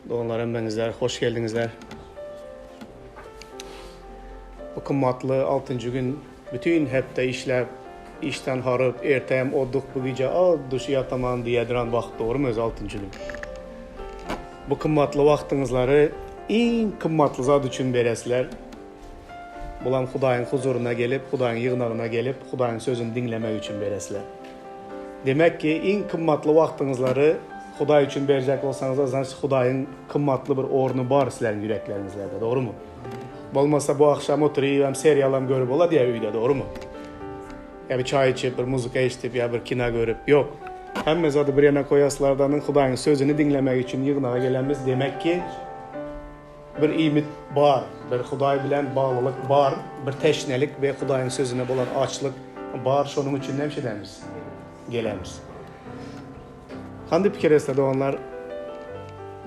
Doğanlar emmenizler, hoş geldinizler. Bu kımmatlı 6. gün bütün hepte işlep, işten harıp, ertem, odduk bu gece duş yataman diyediren vakt doğru mu öz 6. gün? Bu kımmatlı vaktınızları en kımmatlı zat üçün beresler. Bulan Hudayın huzuruna gelip, Hudayın yığınağına gelip, Hudayın sözünü dinlemek üçün beresler. Demek ki en kımmatlı vaktınızları Huday üçün verecek olsanız da Hudayın kımmatlı bir ornu var sizlerin yüreklerinizlerde, doğru mu? Olmasa bu akşam oturayım hem seriyalam görüp ola diye öyle, doğru mu? Ya bir çay içip, bir müzik içip, ya bir kina görüp, yok. Hemmez adı bir yana koyaslardanın Hudayın sözünü dinlemek için yığınağa gelenimiz demek ki bir ümit var, bir Huday bilen bağlılık var, bir teşnelik ve Hudayın sözüne olan açlık var. Şunun için ne şeylerimiz? Gelemiz. Hangi fikir estedi onlar?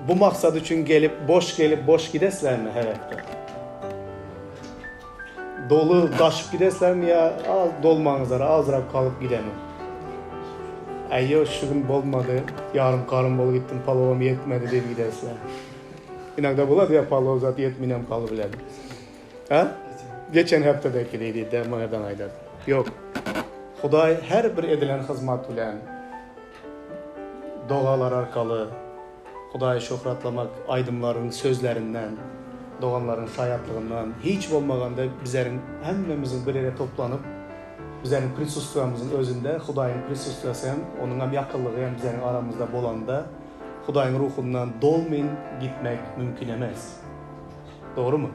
Bu maksat için gelip boş gidesler mi her hafta? Dolu taşıp gidesler mi ya dolmanızlara azrap kalıp gidemem? Ayyo şu gün olmadı, yarım karım bol gittim, palovam yetmedi deyip gidesler. İnakda buladı ya palov zat yetminem kalıbiledim. Ha? Geçen haftadaki deydi, dermaneden aydadı. Yok. Huday her bir edilen hizmet bilen, doğalar arkalı, Hudayı şöhratlamak aydımların sözlerinden, doğanların sayatlığından, hiç olmaganda bizlerin hemmemizin bir yere toplanıp, bizlerin prisustiyamızın özünde, Hudayın prisustiyası hem, onun hem yakınlığı hem bizlerin aramızda bolanda, Hudayın ruhundan dolmayın gitmek mümkün emez. Doğru mu?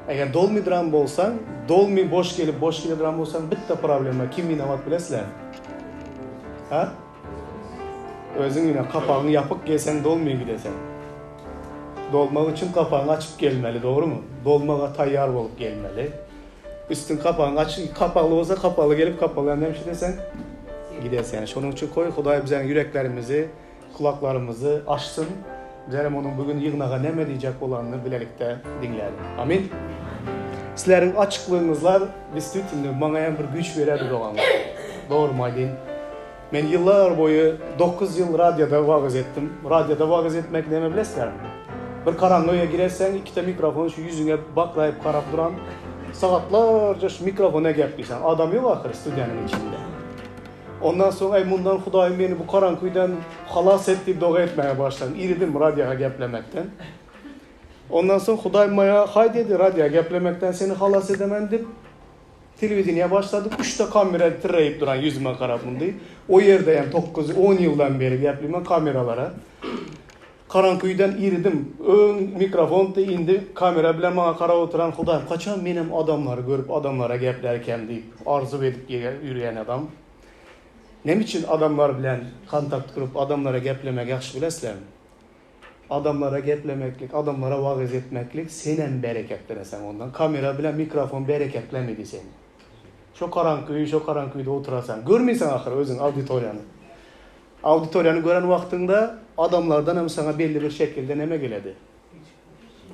Eğer dolmaydıran bolsan, dolmayın boş gelip bolsan, bitti problema, kim inavat bilesler? Ha? Özün yine kapağını yapıp gelsen dolmaya gidesen. Dolmak için kapağını açıp gelmeli, doğru mu? Dolmağa tayyar olup gelmeli. Üstün kapağını açıp, kapaklı olsa kapalı gelip kapalı hem şey desen gidesen. Şunun için koy, Huday bize yüreklerimizi, kulaklarımızı açsın. Bizlerim onun bugün yığınağa ne diyecek olanını bilelikte dinleyelim. Amin. Sizlerin açıklığınızlar biz bütünlüğü bana bir güç verir doğanlar. Doğru mu Aydin? Ben yıllar boyu 9 yıl radyoda vaaz ettim. Radyoda vaaz etmek ne bilesizler mi? Bir karanlığa girersen iki mikrofon şu yüzüne baklayıp karap duran saatlarca şu mikrofona gepliysen adam yok ahir stüdyanın içinde. Ondan sonra bundan Hudayım beni bu karanlıktan halas etti dua etmeye başladım. İridim radyoya geplemekten. Ondan sonra Hudayım bana hay dedi radyoya geplemekten seni halas edemem deyip televizyona başladık. 3'te kamera tireyip duran yüzüme karabındı. O yerdeyim 9-10 yıldan beri gepliyim kameralara. Karanköy'den iridim. Ön mikrofon da indi. Kamera bile bana kara oturan Hudayım. Kaçan benim adamları görüp adamlara geplerken deyip arzu edip yürüyen adam. Ne için adamlar bilen kontakt kurup adamlara geplemek yaxşı bilesizler mi? Adamlara geplemeklik, adamlara vaaz etmeklik senen bereketlenesen ondan. Kamera bile mikrofon bereketlemedi seni. Şu karanköyde oturasan. Görmeysen ahir özün auditoriyanı. Auditoriyanı gören vaktinde adamlardan hem sana belli bir şekilde neme geledi?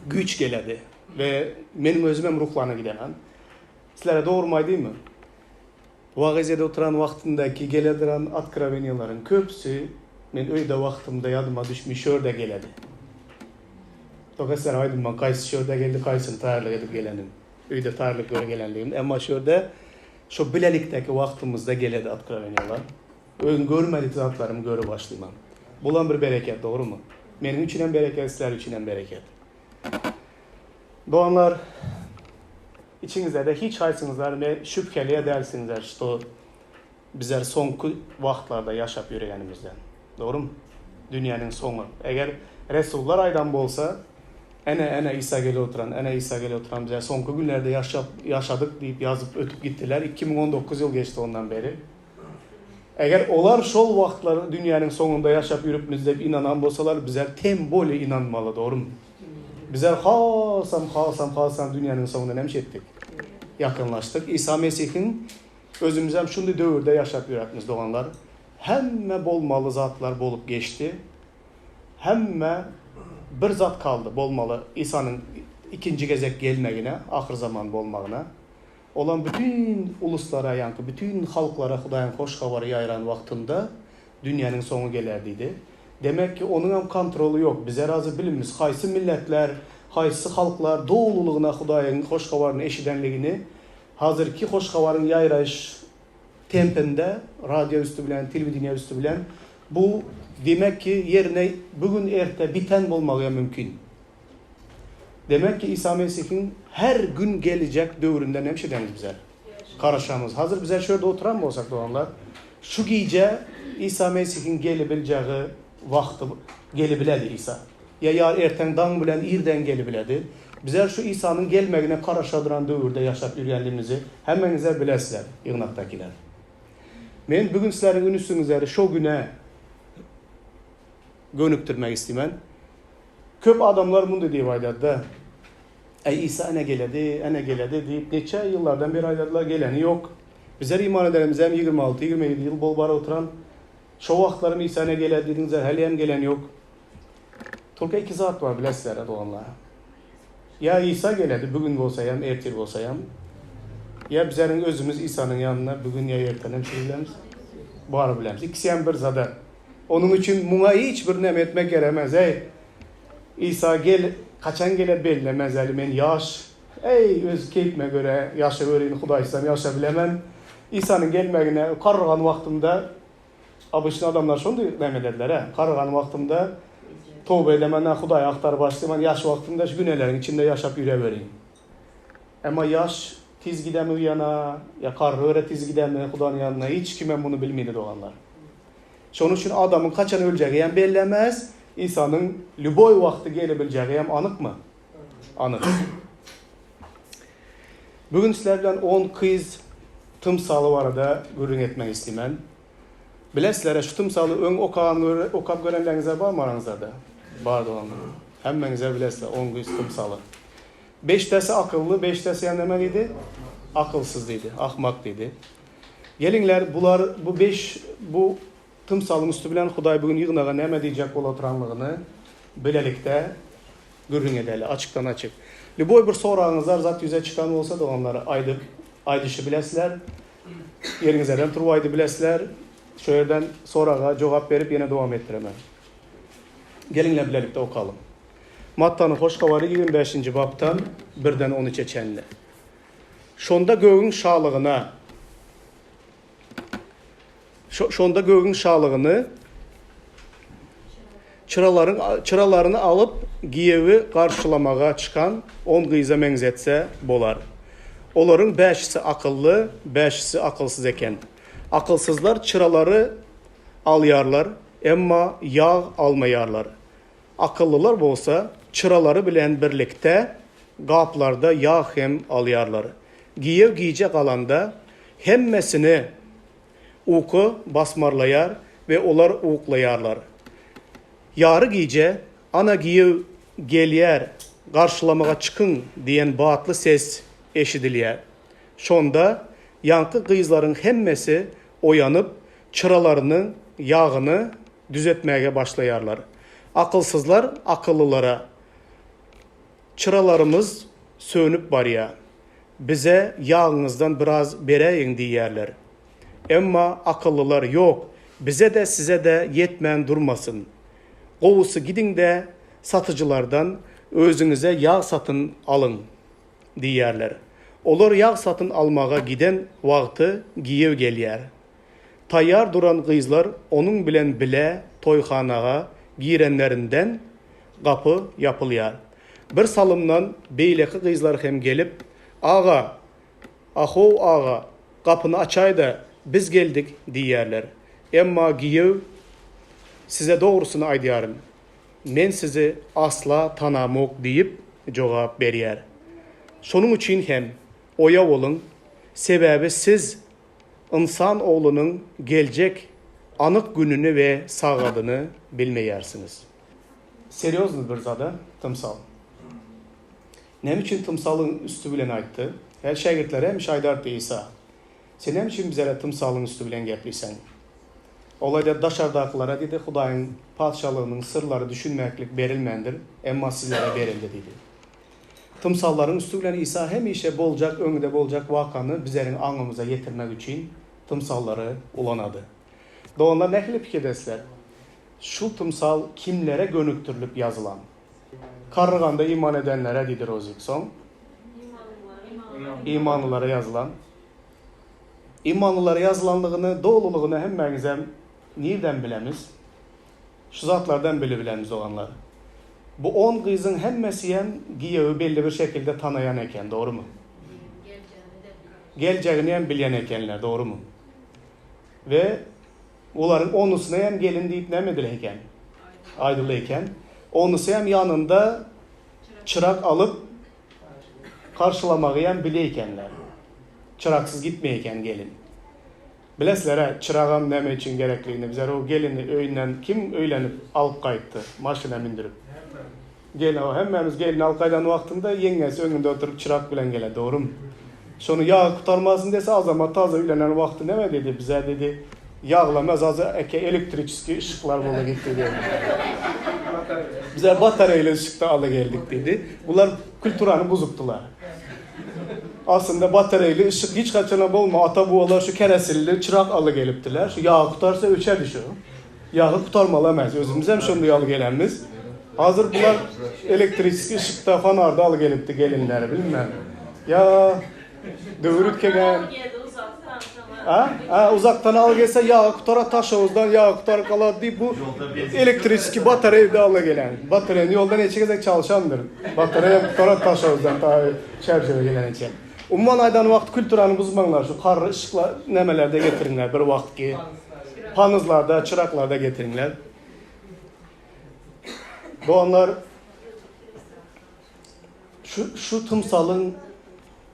Güç geledi. Ve benim özüm ruhlarına gidemem. Sizlere doğru değil mi? Vaazede oturan vaktindeki gelediren atkraveniyaların köpsü men öyde vaktimde yadıma düşmüş şörde geledi. Tokaslar aydım ben kaysı şörde geldi, kaysın tayarlık edip gelenim. Öyde tayarlık göre gelenliğim. Ama şörde şu bilelikteki vaktimizde geledi atkraveniyalar. Ön görmedik zatlarımı göre başlaymam. Bulan bir bereket, doğru mu? Benim içinen bereket, sizler içinen bereket. Doğanlar, içinizde de hiç haysınızlar ve şüpheli edersinizler işte bizler sonku vaktlarda yaşap yüreğenimizden. Doğru mu? Dünyanın sonu. Eğer Resulullah aydan bolsa ene İsa gele oturan bizler sonku günlerde yaşadık deyip yazıp ötüp gittiler. 2019 yıl geçti ondan beri. Eğer olar şol vaktları dünyanın sonunda yaşap yürüp deyip inanan bolsalar bizler tem böyle inanmalı, doğru mu? Bizler hasam dünyanın sonunda ne ettik? Yakınlaştık. İsa Mesih'in özümüzden şunu dövrde yaşap yürekimiz doğanlar. Hemme bolmalı zatlar bolup geçti. Hemme bir zat kaldı bolmalı İsa'nın ikinci gezek gelmegine, ahir zaman bolmağına. Olan bütün uluslara bütün halklara Hudayın hoş havarı yayran vaktinde dünyanın sonu gelerdiydi. Demek ki onun hem kontrolü yok. Bize razı bilimiz. Qaysı milletler, qaysı halklar doğululuğuna Hudaýyň hoş habaryny eşidenligini hazırki hoş habarın yaýraş tempinde radyo üstü bilen, televizion üstü bilen bu demek ki yerine bugün erte biten bolmagy mümkin. Demek ki İsa Mesih'in her gün gelecek dövründen hemşedeniz bize. Karaşamız. Hazır bize şöyle oturan bolsak doğanlar. Şu gece İsa Mesih'in gelebileceği vakti gelebiledi İsa. Ya yar ertenden bilen irden gelebiledi. Bize şu İsa'nın gelmegine karaşadıran dövrde yaşap yürüyenliğimizi hemmenize bilesizler, yığınaktakiler. Men bugün sizlerin ünüsünüzleri şu güne gönüktürmek istemen. Köp adamlar bunu deyip aydadı. Ey İsa ene geledi deyip neçe yıllardan beri aydadılar, geleni yok. Bizler iman edenimiz hem 26-27 yıl bol bara oturan şu vaxtlarım İsa ene geledi dediğinizler hele hem gelen yok. Tolka 2 saat var bilesizler doğanlar. Ya İsa geledi bugün bolsayam, ertir bolsayam. Ya bizlerin özümüz İsa'nın yanına bugün ya ertenen çürülemiz. Bağır bilemiz. İkisi hem bir zada. Onun için buna hiçbir nem etmek gerekmez. Ey İsa gel, kaçan gelir bellemez. Men yaş. Ey öz keyfime göre yaşa öğreyin Hudaýysam yaşa bilemem. İsa'nın gelmegine karıgan vaktimde abışın adamlar şunu nem ederler. Karıgan vaktimde tövbe edemenden Hudaýa aktar başlayman yaş vaktimde günelerin içinde yaşap yüre vereyim. Ama yaş tiz gidemi uyana, ya karı öyle tiz gidemi Hudaýyň yanına hiç kime bunu bilmeydi doğanlar. Şonun için adamın kaçan öleceği hem bellemez, İsa'nın lüboy vakti gelebileceği hem anık mı? Anık. Bugün sizler bilen 10 kız tımsalı var da görün etmek istemen. Bilesizler şu tımsalı ön okap görenlerinize var mı aranızda? Var doğanlar. Hemmenize bilesizler 10 kız tımsalı. 5 tanesi akıllı, 5 tanesi yanlamalıydı. Akılsızlıydı, ahmaklıydı. Gelinler bu tımsalın üstü bilen Hudaý bugün yığınağa näme diýjek bolup oturanlygyny bilelikde görün edeli açıktan açık. Lüboy bir soragyňyzlar zat yüze çıkan bolsa da onlara aydyşı bilesizler. Yeriňizden turup aydy bilesizler. Şu yerden soraga jogap berip yine devam ettiremem. Gelinler bilelikde okalım. Mattanyň hoş habary 25. babtan 1-den 13-e çenli. Şonda göğün şalygyny çıralarını alıp giyevi karşılamaga çıkan 10 gyza meňzetse bolar. Olaryň 5'si akıllı, 5'si akılsız eken. Akılsızlar çıraları alýarlar, emma yağ almaýarlar. Akıllılar bolsa çıraları bilen birlikte gaplarda yağ hem alýarlar. Giyev giyecek alanda hemmesini uku basmarlayar ve olar uklayarlar. Yarı giyce ana giyev gelýär, karşılamaga çıkın diyen batlı ses eşidilýär. Şonda yankı gyzlaryň hemmesi oyanıp çıralarının yağını düzetmeye başlayarlar. Akılsızlar akıllılara çıralarımız sönüp barya. Bize yağınızdan biraz bereyin diýerler. Emma akıllılar yok. Bize de size de yetmen durmasın. Qovusu gidin de satıcılardan özünüze yağ satın alın diýerler. Olar yağ satın almaga giden wagty giyev gelýär. Tayyar duran gyzlar onun bilen bile toyxanaga girenlerinden kapı yapılýar. Bir salımdan beýleki gyzlar hem gelip, "Ağa, ahov ağa, kapını açayda biz geldik" diýerler. Emma giyev size doğrusunu aýdýarym. Men sizi asla tanamok diýip jogap berýär. Şonun üçin hem oya olun, sebebi siz insan oğlunun gelecek anık gününü ve sağadını bilmeyersiniz. Seriozlu bir zada tımsal. Ne için tımsalın üstü bilen aytdı? Her şagirdlere hem şaydardı İsa. Sen ne için bizlere tımsalın üstü bilen gepliysen? Olayda daşardaklara dedi, Hudaýyň padşalygynyň sırları düşünmeklik berilmendir, emma sizlere berildi dedi. Tımsalların üstü bilen İsa hem işe bolacak, öňünde bolacak wakanı bizlerin aňymyza yetirmek için tımsalları ulanadı. Doğanlar nähili pikirdesler? şu tımsal kimlere gönüktürülüp yazılan? Karrıganda iman edenlere didir o son. İmanlılara yazılan. İmanlılara yazılanlığını, doğruluğunu hemmenize nereden bilemiz? Şu zatlardan bilemiz olanlar. Bu 10 kızın hemmesi hem giyevi belli bir şekilde tanıyan eken, doğru mu? Geleceğini hem bilen ekenler, doğru mu? Ve onların onusuna hem gelin deyip ne medileyken? Aydılıyken. Onusu hem yanında çırak alıp karşılamağı hem bileykenler. Çıraksız gitmeyken gelin. Bilesler çırağım neme için gerekliğini. Bizler o gelini öyünden kim öylenip alıp kayıttı? Maşına bindirip. Gelin o hemmemiz gelin alıp kaydan vaktinde yengesi önünde oturup çırak bilen gele, doğru mu? Şunu yağ kurtarmasın dese az ama taze öylenen vakti ne dedi bize dedi. Yağlamaz az elektrikli ışıklar bolu gitti dedi. Bize bataryayla ışıkta alı geldik dedi. Bunlar kültürünü bozuktular. Aslında bataryayla ışık hiç kaçana olma. Ata buğalar şu keresilli çırak alı geliptiler. Şu yağ kurtarsa öçer düşüyor. Yağı kurtarmalamaz. Özümüz hem şunu yalı gelenimiz. Hazır bunlar elektrikli ışıkta fanarda alı gelipti gelinler bilmem. Ya dövürüt gelen. Uzaktan al gelse yağ kurtara taş havuzdan yağ kurtar kalar deyip bu elektrikli bataryayı da alı gelen. Bataryanın yoldan geçecek çalışandır. Batarya kurtara taş havuzdan ta çerçeve gelen için. Umman aydan vakit kültürünü bozmanlar şu karı ışıklar nemelerde getirinler bir vakit ki. Panızlarda, çıraklarda getirinler. Doğanlar şu tımsalın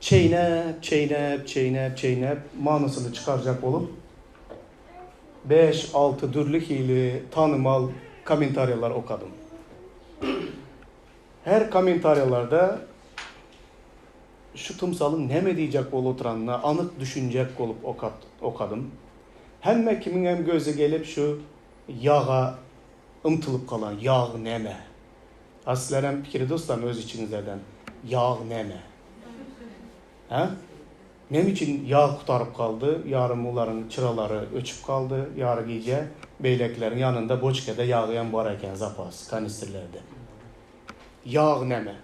çeynep manasını çıkaracak olup 5-6 dürlük hili tanımal komentaryalar okadım. Her komentaryalarda şu tımsalın ne diyecek olup oturanına anık düşünecek olup okadım. Hem kimin hem gözü gelip şu yağa ımtılıp kalan yağ neme. Aslen fikri dostlar öz içinizden yağ neme. Ha? Nem için yağ kurtarıp kaldı, yarımların çıraları öçüp kaldı, yarı gece beyleklerin yanında boçkada yağıyan var eken zapas, kanisterlerde. Yağ neme.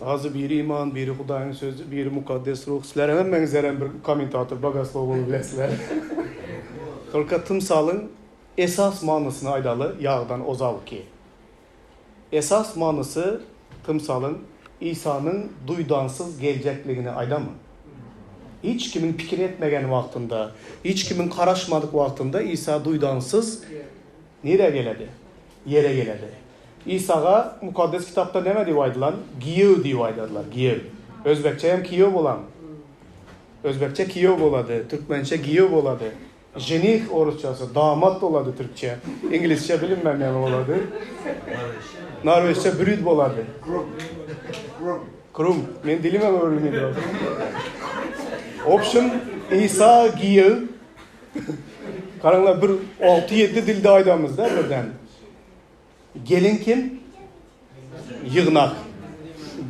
Azı biri iman, biri Hudayın sözü, biri mukaddes ruh. Sizler hemen zeren bir komentator, bagaslov bunu bilesizler. Tolka tımsalın esas manasına aydalı yağdan ozal ki. Esas manası tımsalın İsa'nın duydansız gelecekliğine ayda mı? Hiç kimin fikir etmegen vaktinde, hiç kimin karaşmadık vaktinde İsa duydansız nereye geledi? Yere geledi. İsa'ga mukaddes kitapta ne diye aydılar? Giyev diye aydılar. Giyev. Özbekçe hem kiyev olan. Özbekçe kiyev oladı. Türkmençe giyev oladı. Jenih Orusçası, damat oladı Türkçe. İngilizce bilinmem ne oladı. Norveççe brüd oladı. Krum. Men dilime öğrenmedi. Option İsa giyev. Karanlar bir 6-7 dilde aydamızda birden. Gelin kim? Yığınak.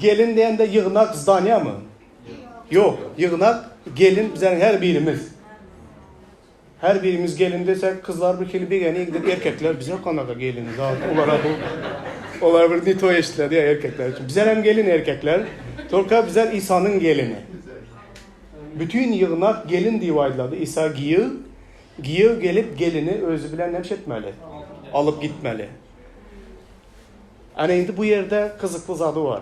Gelin diyen de yığınak zdanya mı? Yok. Yığınak gelin bizden her birimiz. Her birimiz gelin desek kızlar bir kere bir gene gidip erkekler bize kanaka gelin. Olar bir nito eşitler diye erkekler için. Bizler hem gelin erkekler. Tolka bizler İsa'nın gelini. Bütün yığınak gelin diye aydıladı. İsa giyev. Giyev gelip gelini özü bilen nevşetmeli. Alıp gitmeli. Yani indi bu yerde kızıklı zadı var.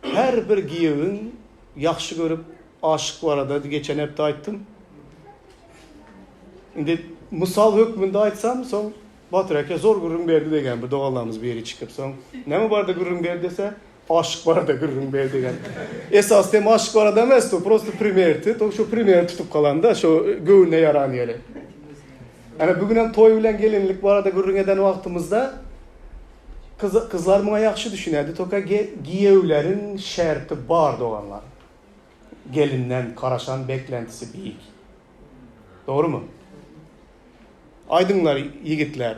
Her bir giyevin yaxşı görüp aşık var arada geçen hep de ayttım. Şimdi misal hükmünde aytsam son Batıraka zor gurrun berdi degen bir doğallarımız bir yeri çıkıp son. Ne mi var da gurrun berdi dese aşık var da gurrun berdi degen. Esas tema aşık var demez to prosto primerti. To şu primer tutup kalan da şu göğüne yaran yeri. Yani bugünen toy bilen gelinlik var da gurrun eden vaktimizde kızlar buna yaxşı düşünerdi. Toka giyevlerin şerti bar doğanlar. Gelinden karaşan beklentisi büyük. Doğru mu? Aydınlar, yigitler.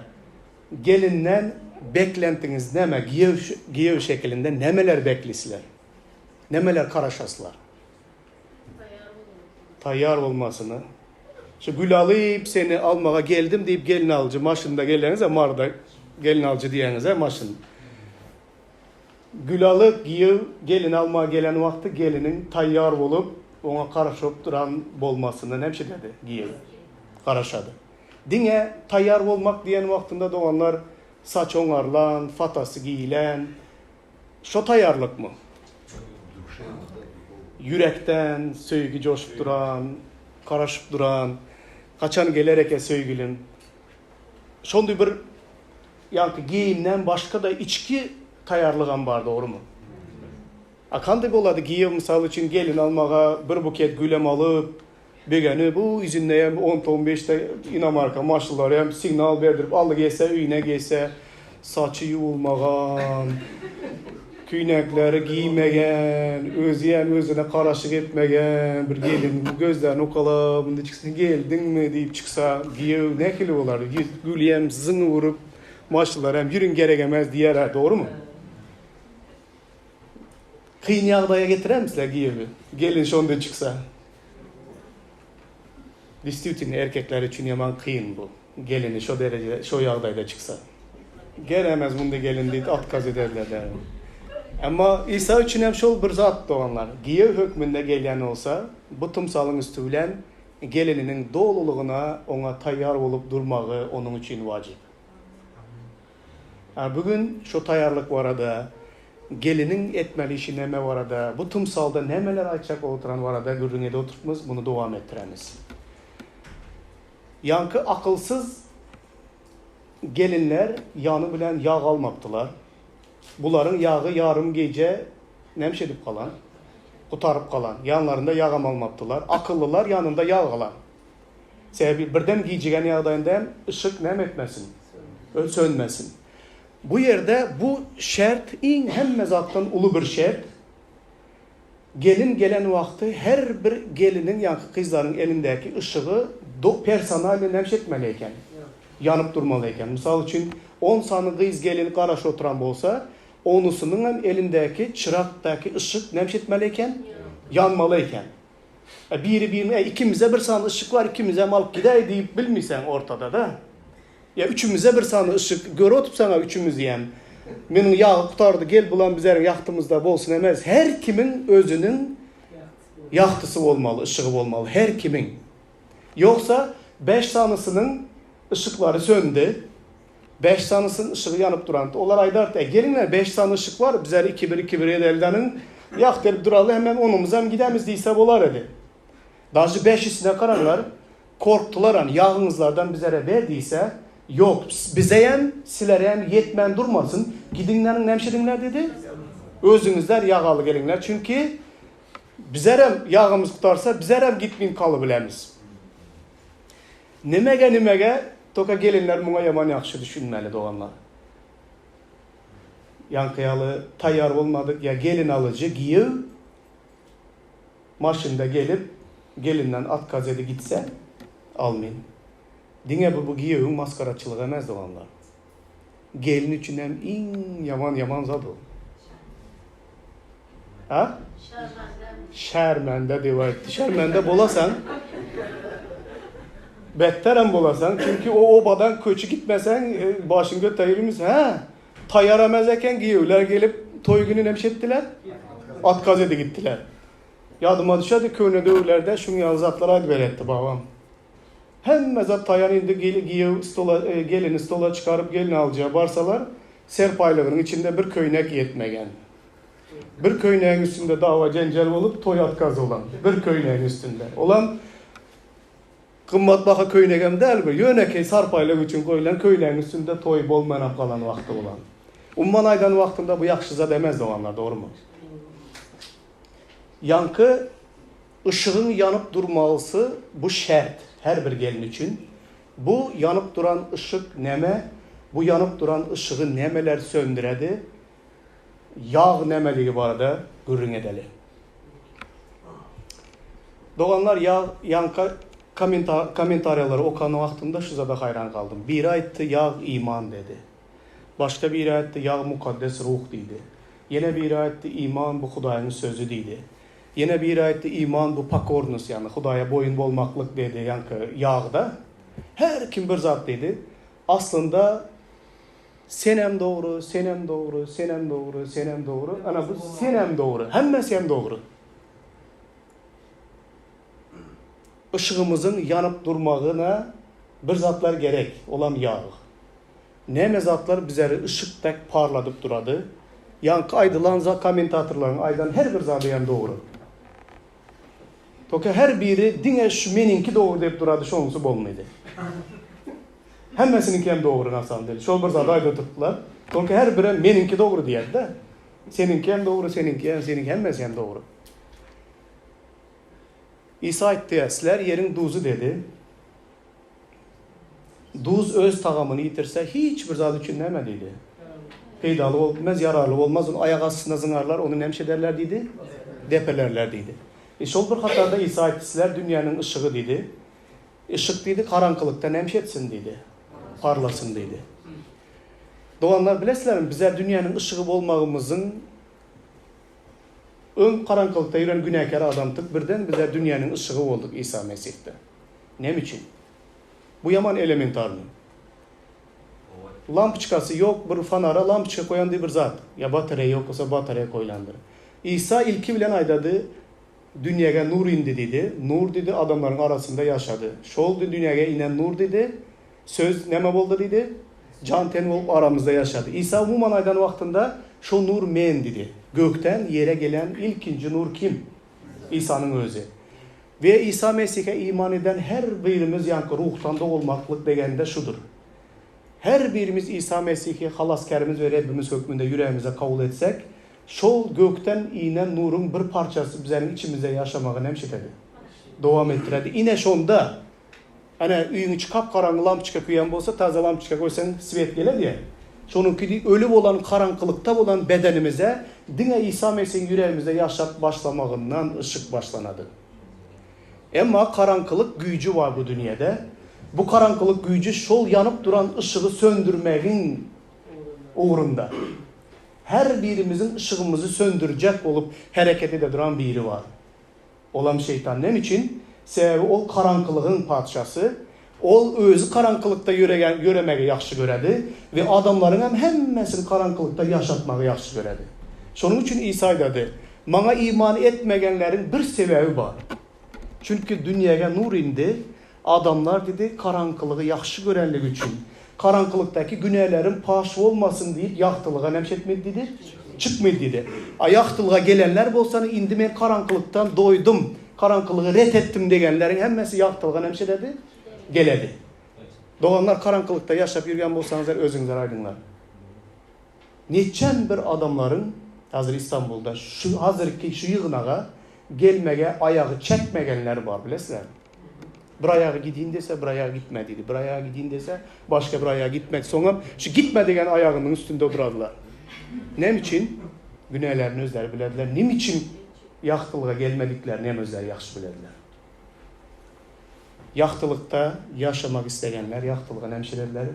Gelinden beklentiniz neme? Giyev şeklinde nemeler beklisler? Nemeler karaşaslar? Tayyar olmasını. Şu gül alıp seni almağa geldim deyip gelin alıcı maşında gelenize marda gelin alıcı diyenize maşın. Gül alıp giyiv gelin almağa gelen vakti gelinin tayyar olup ona karışıp duran bolmasını nemşe dedi giyiv. Karaşadı. Dine tayyar olmak diyen vaktinde doğanlar saç onarlan, fatası giyilen, şu tayyarlık mı? Yürekten söygü coşup duran, karaşıp duran, kaçan gelerek söygülüm. Şondu bir yankı giyimden başka da içki tayyarlığın var, doğru mu? Akandı oladı giyim misal için gelin almağa bir buket gülem alıp begeni bu izinle hem 10-15'te İnamarka maşlılar hem signal verdirip alı gelse, üyüne gelse saçı yuulmağan, küynekleri giymegen, özüne karaşık etmegen bir gelin gözlerini okala, bunda çıksın geldin mi deyip çıksa giyiv ne kili olar? Gülüyem zını vurup maşlılar hem yürün gerekemez diyer, doğru mu? Kıyın yağdaya getirer misler giyivi? Gelin şonda çıksa. Distutin erkekler için yaman kıyın bu. Gelini şu derece, şu yağdayda çıksa. Gelemez bunda gelin deyip atkaz ederler der. Ama İsa için hem şol bir zat doğanlar. Giyiv hükmünde gelen olsa, bu tımsalın üstüyle gelininin doğruluğuna ona tayyar olup durmağı onun için vacip. Yani bugün şu tayyarlık var da, gelinin etmeli işi neme var da, bu tımsalda nemeler açacak oturan var da, gürrüngede oturtmaz, bunu devam ettiremiz. Yankı akılsız gelinler yanı bilen yağ almaktılar. Bunların yağı yarım gece nemş edip kalan, kutarıp kalan, yanlarında yağ almaktılar. Akıllılar yanında yağ alan. Sebebi birden giyeceğin yağdayında hem ışık nem etmesin, sönmesin. Bu yerde bu şart hem mezattan ulu bir şart. Gelin gelen vakti her bir gelinin yankı kızların elindeki ışığı personelle nemşetmeliyken, yanıp durmalıyken. Misal için 10 sanı kız gelin karaş oturan olsa, onusunun hem elindeki çıraktaki ışık nemşetmeliyken, yanmalıyken. Biri birine ikimize bir sanı ışık var, ikimize mal gidey deyip bilmişsen ortada da. Ya üçümüze bir sanı ışık gör otup sana üçümüz yem. Benim yağı kurtardı gel bulan bizlerin yaktığımızda bolsun emez. Her kimin özünün yaktısı olmalı, ışığı olmalı. Her kimin. Yoksa 5 sanısının ışıkları söndü. 5 sanısının ışığı yanıp duran. Onlar aydar gelinler 5 sanı ışık var. Bizler 2-1 edeldanın yak derip duralı hemen onumuzdan gidemiz deyse bolar edi. Dacı 5'isine karanlar korktular yağınızlardan bizlere verdiyse yok bize hem silere hem yetmen durmasın. Gidinlerin nemşedinler dedi. Özünüzler yağalı gelinler. Çünkü bizler hem yağımız tutarsa bizler hem gitmeyin kalı bilemiz. Nimege toka gelinler buna yaman yakşı düşünmeli doğanlar. Yankıyalı tayyar olmadık ya gelin alıcı giyiv maşında gelip gelinden at gazeti gitse almayın. Dine bu giyivin maskaraçılığı emez doğanlar. Gelin için hem yaman zat o. Ha? Şermende diyor. Şermende bolasan betterem bolasan çünkü o obadan köçü gitmesen başın göt ayırmış. Ha? Tayaramazken giyivler gelip toy günü nemşettiler. At gazete gittiler. Yadıma düşerdi köyüne dövürlerde şunu yazatlara adver etti babam. Hem mezat tayan indi gelini stola çıkarıp gelin alacağı varsalar serpaylığının içinde bir köynek yetmegen. Bir köyneğin üstünde dava cencel olup toy at gazı olan. Bir köyneğin üstünde. Olan kımmat baka köynegem değil mi? Yönekey sarpaylık için koyulan köyneğin üstünde toy bolmayan kalan vakti olan. Umman aydan vaktinde bu yakışıza demez olanlar, doğru mu? Yankı ışığın yanıp durmalısı bu şart her bir gelin için. Bu yanıp duran ışık neme, bu yanıp duran ışığı nemeler söndüredi. Yağ nemeliği var da gürün edeli. Doğanlar yankı komentaryaları okanı vaktinde şu zada hayran kaldım. Bir ayette yağ iman dedi. Başka bir ayette yağ mukaddes ruh dedi. Yine bir ayette iman bu Hudayın sözü dedi. Yine bir ayette iman bu pakornus, yani Hudaya boyun bolmaklık dedi yankı yağda. Her kim bir zat dedi. Aslında senem doğru, senem doğru, senem doğru, senem doğru. Ana bu senem doğru. Hemmesi hem doğru. Işığımızın yanıp durmağına bir zatlar gerek. Olam yağ. Neme zatlar bizleri ışıktak parladıp duradı. Yankı aydılan komentatorların aydan her bir zatı hem doğru. Toka her biri dine şu meninki doğru deyip duradı, şonusu bolmaydı. Hemmesininki hem doğru nasıl dedi. Şol bir zatı ayda tuttular. Toka her biri meninki doğru diyerdi de. Seninki hem doğru, seninki hemmesi hem doğru. İsa ettiler, yerin duzu dedi. Duz öz tağamını yitirse hiçbir zat için neme dedi. Faydalı olmaz, yararlı olmaz. Onu ayak astına zınarlar, onu nemşederler dedi. Depelerler dedi. Şol bir hatada İsa ettiler, dünyanın ışığı dedi. Işık dedi, karanlıkta nemşetsin dedi. Parlasın dedi. Doğanlar bilesizler mi? Bizler dünyanın ışığı olmağımızın ön karanlıkta yürüyen günahkar adamdık. Birden bizler dünyanın ışığı olduk İsa Mesih'te. Ne için? Bu yaman elementarlı. Lampçıkası yok, bir fanara lampçıka koyan bir zat. Ya batarya yok olsa batarya koylandır. İsa ilki bilen aydadı, dünyaya nur indi dedi. Nur dedi, adamların arasında yaşadı. Şol dünyaya inen nur dedi. Söz neme oldu dedi. Can ten olup aramızda yaşadı. İsa umuman aydan vaktinde şu nur men dedi. Gökten yere gelen ilkinci nur kim? İsa'nın özü. Ve İsa Mesih'e iman eden her birimiz yankı ruhtan da olmaklık degende şudur. Her birimiz İsa Mesih'i halaskarımız ve Rabbimiz hükmünde yüreğimize kabul etsek, şol gökten inen nurun bir parçası bizim içimizde yaşamağı nemşetedi. Devam ettiredi. İne şonda, hani üyün içi kapkaranlı lampçıka koyan bolsa, taze lampçıka koysan svet geledi ya. Şonunki ölüp olan karanlıkta olan bedenimize, dine İsa Mesih'in yüreğimizde yaşat başlamağından ışık başlanadı. Ama karanlık gücü var bu dünyada. Bu karanlık gücü şol yanıp duran ışığı söndürmenin uğrunda. Her birimizin ışığımızı söndürecek olup hareketi de duran biri var. Olan şeytan ne için? Sebebi ol karanlığın padişası. Ol özü karanlıkta yürümeyi yaxşı göredi ve adamların hemmesini karanlıkta yaşatmayı yaxşı göredi. Şunun için İsa dedi, bana iman etmeyenlerin bir sebebi var. Çünkü dünyaya nur indi, adamlar dedi karanlığı yaxşı görenlik için, karanlıktaki günahların paşı olmasın deyip yaxtılığa nemşetmedi dedi, çıkmadı dedi. Yaxtılığa gelenler bolsanı indi ben karanlıktan doydum, karanlığı ret ettim degenlerin hemmesi yaxtılığa nemşetedi, geledi. Doğanlar karanlıkta yaşap yürüyen bolsanızlar özünüzler aydınlar. Neçen bir adamların hazır İstanbul'da hazırki şu yığınağa gelmeye ayağı çekmeyenler var bilesizler. Bir ayağı gideyim dese bir ayağı gitmediydi. Bir ayağı gideyim dese başka bir ayağı gitmedi. Sonra şu gitme degen ayağının üstünde oturarlar. Ne için? Günahlarını özleri bilediler. Ne için yaxtılığa gelmediklerini hem özleri yaxşı bilediler. Yaxtılıkta yaşamak isteyenler yaxtılığa hemşirediler,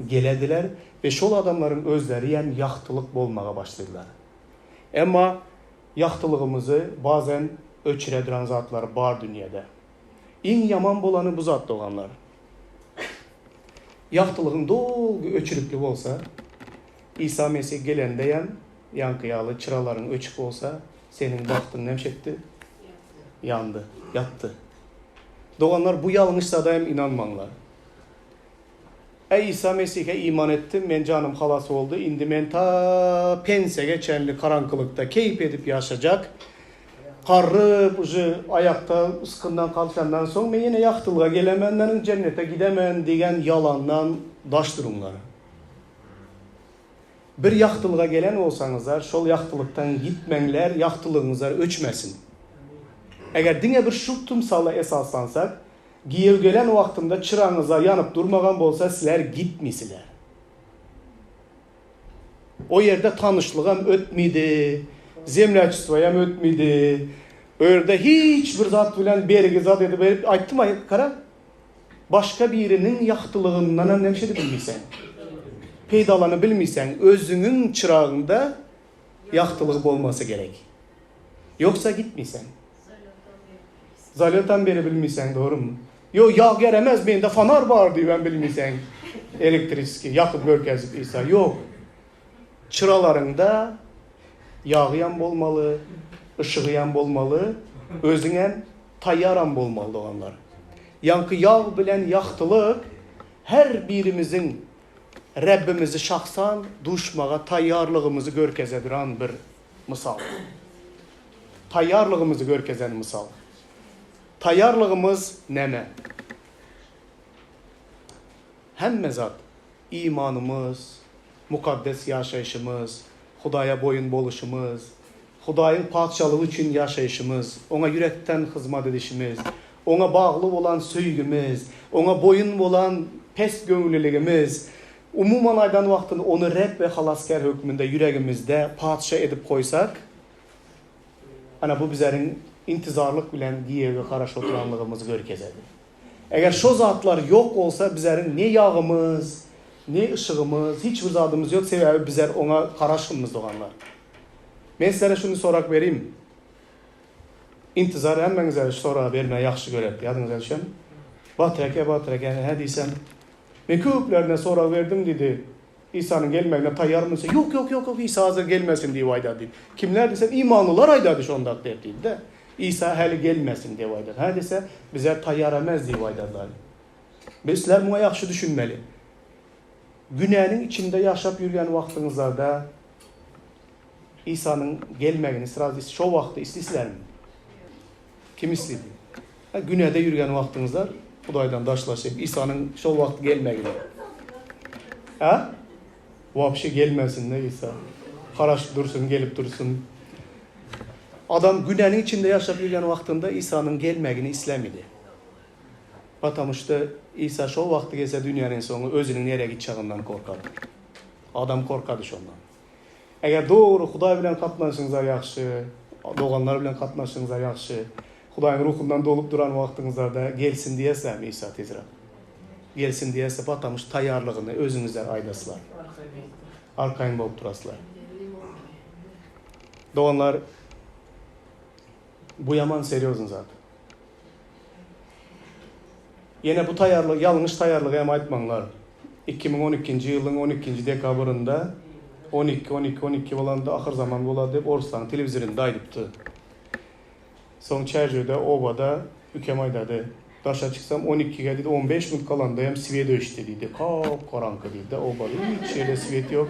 gelediler ve şol adamların özleri hem yaxtılık olmaya başladılar. Ama yaxtılığımızı bazen öçürediren zatlar var dünyada. En yaman bolanı bu zat olanlar. Yaxtılığın dolgu öçürüklü olsa, İsa Mesih gelendeyen yankıyalı çıraların öçük olsa, senin baktın nemşetti, yandı, yattı. Doğanlar bu yanlışsa da hem inanmanlar. Ey İsa Mesih'e iman ettim, ben canım halas oldu, indi men ta pense geçenli karanlıkta keyif edip yaşayacak. Qarrıp, ayakta ıskından kalçandan son, ben yine yaxtılığa gelemenden cennete gidemen degen yalandan daşdırınlar. Bir yaxtılığa gelen olsanızlar, şol yaxtılıktan gitmenler, yaxtılığınızlar öçmesin. Eğer dine bir şu tümsala esaslansak, giyev gelen vaktinde çırağınıza yanıp durmagan bolsa sizler gitmisiler. O yerde tanışlığım ötmedi, zemlячествоям ötmedi. Öyle hiçbir zat bilen berigi zat edip verip ayttım kara. Başka birinin yaxtılığından nemşedi bilmiysen. Peydalanı bilmiysen özünün çırağında yaxtılığı olması gerek. Yoksa gitmiysen. Zalyatan beri bilmiysen, doğru mu? Yo, yağ geremez, bende fanar var diyor, ben bilmiysen. Elektriski, yakıp görkezip İsa. Yok. Çıralarında yağıyan bolmalı, ışıgıyan bolmalı, özünen tayyaran bolmalı olanlar. Yankı yağ bilen yaxtılık her birimizin Rabbimizi şahsan duşmağa tayyarlığımızı görkezeduran bir misal. Tayyarlığımızı görkezen misal. Tayyarlığımız neme? Hemme zat imanımız, mukaddes yaşayışımız, Hudaya boyun boluşumuz, Hudayın padşalığı için yaşayışımız, ona yürekten hizmet edişimiz, ona bağlı olan söygümüz, ona boyun olan pes gönüllülüğümüz, umuman aydan vaxtını onu Rab ve halasker hükmünde yüreğimizde padşa edip koysak, ana bu bizlerin intizarlık bilen giyevi karaş oturanlığımızı görkezedir. Eğer şu zatlar yok olsa bizlerin ne yağımız, ne ışığımız, hiçbir zadımız yok. Sebebi bizler ona karaşımız doğanlar. Ben sizlere şunu sorak vereyim. İntizar hemen güzel sorak vermeye yaxşı görep. Yadınıza düşen. Batreke. Ne diysem. Ben köplerine sorak verdim dedi. İsa'nın gelmeyine tayyar mısın? Yok. İsa hazır gelmesin diye vayda dedi. Kimler desem imanlılar aydadı şondak derdi de. İsa hali gelmesin diye vaydadı. Ha dese bize tayyar emez diye vaydadılar. Bizler buna yaxşı düşünmeli. Günahın içinde yaşap yürüyen vaxtınızlarda İsa'nın gelmegini sırası şu vaxtı istisler mi? Kim istedi? Günahda yürüyen vaxtınızlar Hudaydan daşlaşıp İsa'nın şu vaxtı gelmegini. Ha? Vapşi gelmesin de İsa. Haraş dursun, gelip dursun. Adam günahın içinde yaşap yürüyen vaxtında İsa'nın gelmegini istemedi. Batamıştı İsa şu vaxtı gelse dünyanın sonu özünün nereye gideceğinden korkadı. Adam korkadı şondan. Eğer doğru Huday bilen katlaşınızlar yaxşı, doğanlar bilen katlaşınızlar yaxşı, Hudayın ruhundan dolup duran vaxtınızlarda gelsin diyese mi İsa tezirap? Gelsin diyese batamış tayyarlığını özünüzler aydasılar. Arkayın bolup durasılar. Doğanlar bu yaman seriozun zaten. Yine bu tayyarlık, yanlış tayyarlığı hem aytmanlar. 2012 yılın 12. dekabrında 12 olanda ahır zaman boladı deb Orslan televizyonunda aytıptı. Son çerjede obada ükemaydadı. Daşa çıksam 12'ge dedi 15 minut kalanda hem svet öştü dedi. Karanlık dedi. Obada hiç öyle svet yok.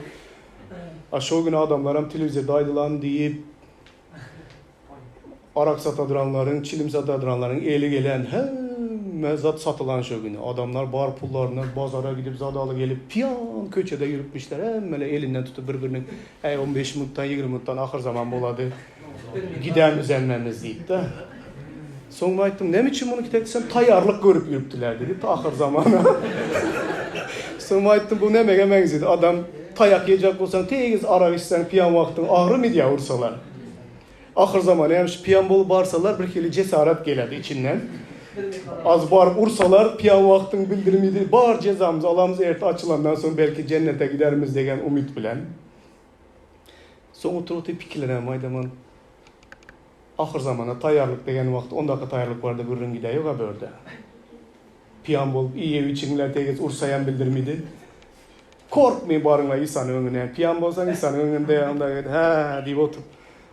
Aşağı gün adamlar hem televizyonda aydılan deyip arak satadıranların, çilim satadıranların eli gelen mezat satılan şu günü. Adamlar bar pullarını bazara gidip zadalı gelip piyan köçede yürütmüşler. Hem böyle elinden tutup birbirinin 15 minuttan 20 minuttan ahır zaman boladı. Giden üzermemiz deyip de. Sonra aytdım, ne için bunu kitapçısam tayyarlık görüp yürüttüler dedi. Ahır zamanı. Sonra aytdım, bu ne megemeyiz dedi. Adam tayak yiyecek olsan teyiz arak içsen piyan vaxtın ağrı mı diye vursalar. Ahır zamanı hem piyan bol barsalar bir kere cesaret geledi içinden. Az barıp ursalar piyan vaxtın bildirmiydi. Bar cezamızı alamız erte açılandan sonra belki cennete giderimiz degen umut bilen. Sonra oturup pikirlenem aydaman. Ahır zamana tayyarlık degen vaxt 10 dakika tayyarlık vardı gırrın gideyi yok haberde. Piyan bolup iyi ev içinler tegiz ursayan bildirmiydi. Korkmayın barınla İsa'nın önüne. Piyan bolsan İsa'nın önünde yanında he deyip oturup.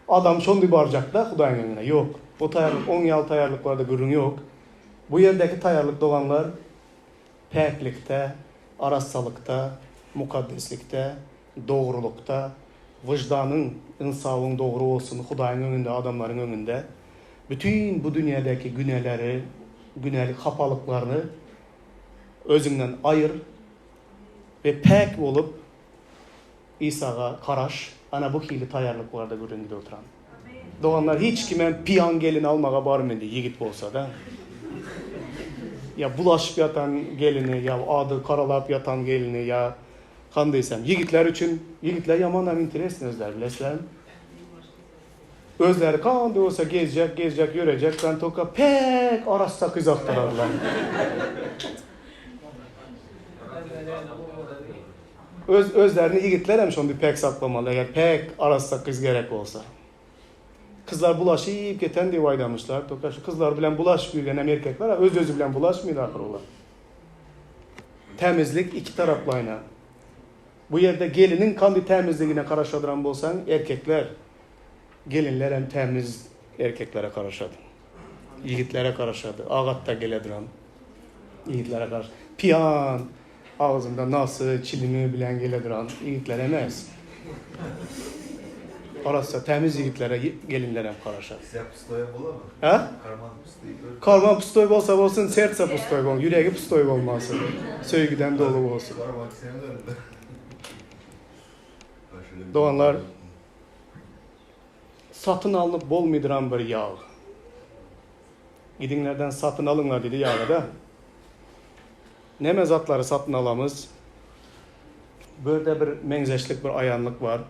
Adam şondu baracak da Hudayın önüne. Yok. O tayyarlık 10 yıl tayyarlık vardı gırrın yok. Bu yerdeki tayyarlık doğanlar peklikte, arassalıkta, mukaddeslikte, doğrulukta, vicdanın, insafın doğru olsun Hudayın önünde, adamların önünde. Bütün bu dünyadaki günahları, günahlık hapalıklarını özünden ayır ve pek olup İsa'ga karaş, ana bu hili tayyarlıklarda görüngüde oturan. Doğanlar hiç kime piyan gelin almağa barmedi, yigit bolsa da. Ya bulaşıp yatan gelini, ya adı karalap yatan gelini, ya kandıysam. Yigitler için, yigitler yaman hem interesli özler bilesler. Özleri kandı olsa gezecek, yörecek. Ben toka pek arasta kız aktararlar. Özlerini yigitler hem şunu pek saklamalı, eğer pek arasta kız gerek olsa. Kızlar bulaşıp geten diye aydamışlar. Tokaşı kızlar bilen bulaşmıyor hem erkekler öz bilen bulaşmıyor ahir olar. Temizlik iki taraflı ayna. Bu yerde gelinin kandi temizliğine karışadıran bolsan erkekler, gelinler hem temiz erkeklere karışadı. Yiğitlere karışadı. Ağatta gelediran. Yiğitlere karşı. Piyan ağzında nasıl çilimi bilen gelediran. Yiğitler emez. Arası temiz yiğitlere gelinlere karışadı. Size pustoya bola mı? Ha? Karman pustoyu böyle. Karman pustoy bolsa bolsun, sertse pustoy bol, yüreği pustoy olmasın. Söygüden dolu olsun. Karman senin önünde. Doğanlar satın alınıp bol midiran bir yağ. Gidinlerden satın alınlar dedi yağı da. Ne mezatları satın alamız? Böyle bir menzeşlik bir ayanlık var.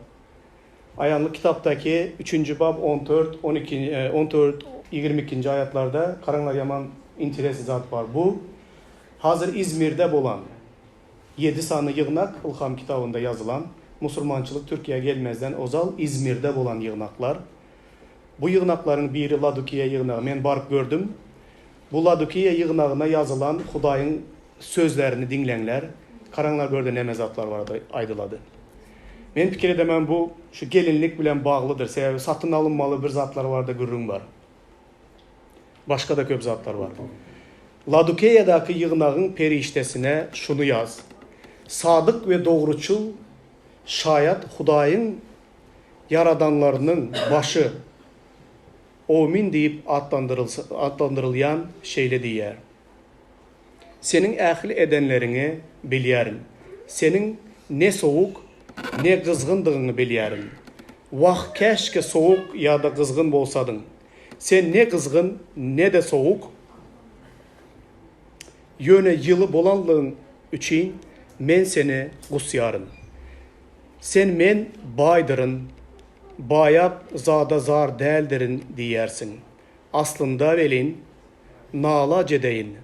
Ayanlık kitaptaki 3. bab 14, 12, 14, 22. ayetlarda karanlar yaman interesi zat var. Bu hazır İzmir'de bolan 7 sanı yığınak İlham kitabında yazılan Musulmançılık Türkiye'ye gelmezden ozal İzmir'de bolan yığınaklar. Bu yığınakların biri Ladukiye yığınağı. Ben barıp gördüm. Bu Ladukiye yığınağına yazılan Hudayın sözlerini dinleyenler, karanlar böyle ne mezatlar vardı aydıladı. Men fikir edemem bu şu gelinlik bilen bağlıdır. Sebebi satın alınmalı bir zatlar var da gürrün var. Başka da köp zatlar var. Ladukiye'daki yığınağın periştesine şunu yaz. Sadık ve doğruçul şayet Hudayın yaradanlarının başı Omin deyip adlandırılyan şeyle diyer. Senin ehli edenlerini biliyorum. Senin ne soğuk ne kızgındığını biliyorum. Vah keşke soğuk ya da kızgın bolsadın. Sen ne kızgın ne de soğuk. Yöne yılı bolanlığın için men seni gusyarın. Sen men baydırın, bayap zada zar değildirin diyersin. Aslında velin, nala cedeyin,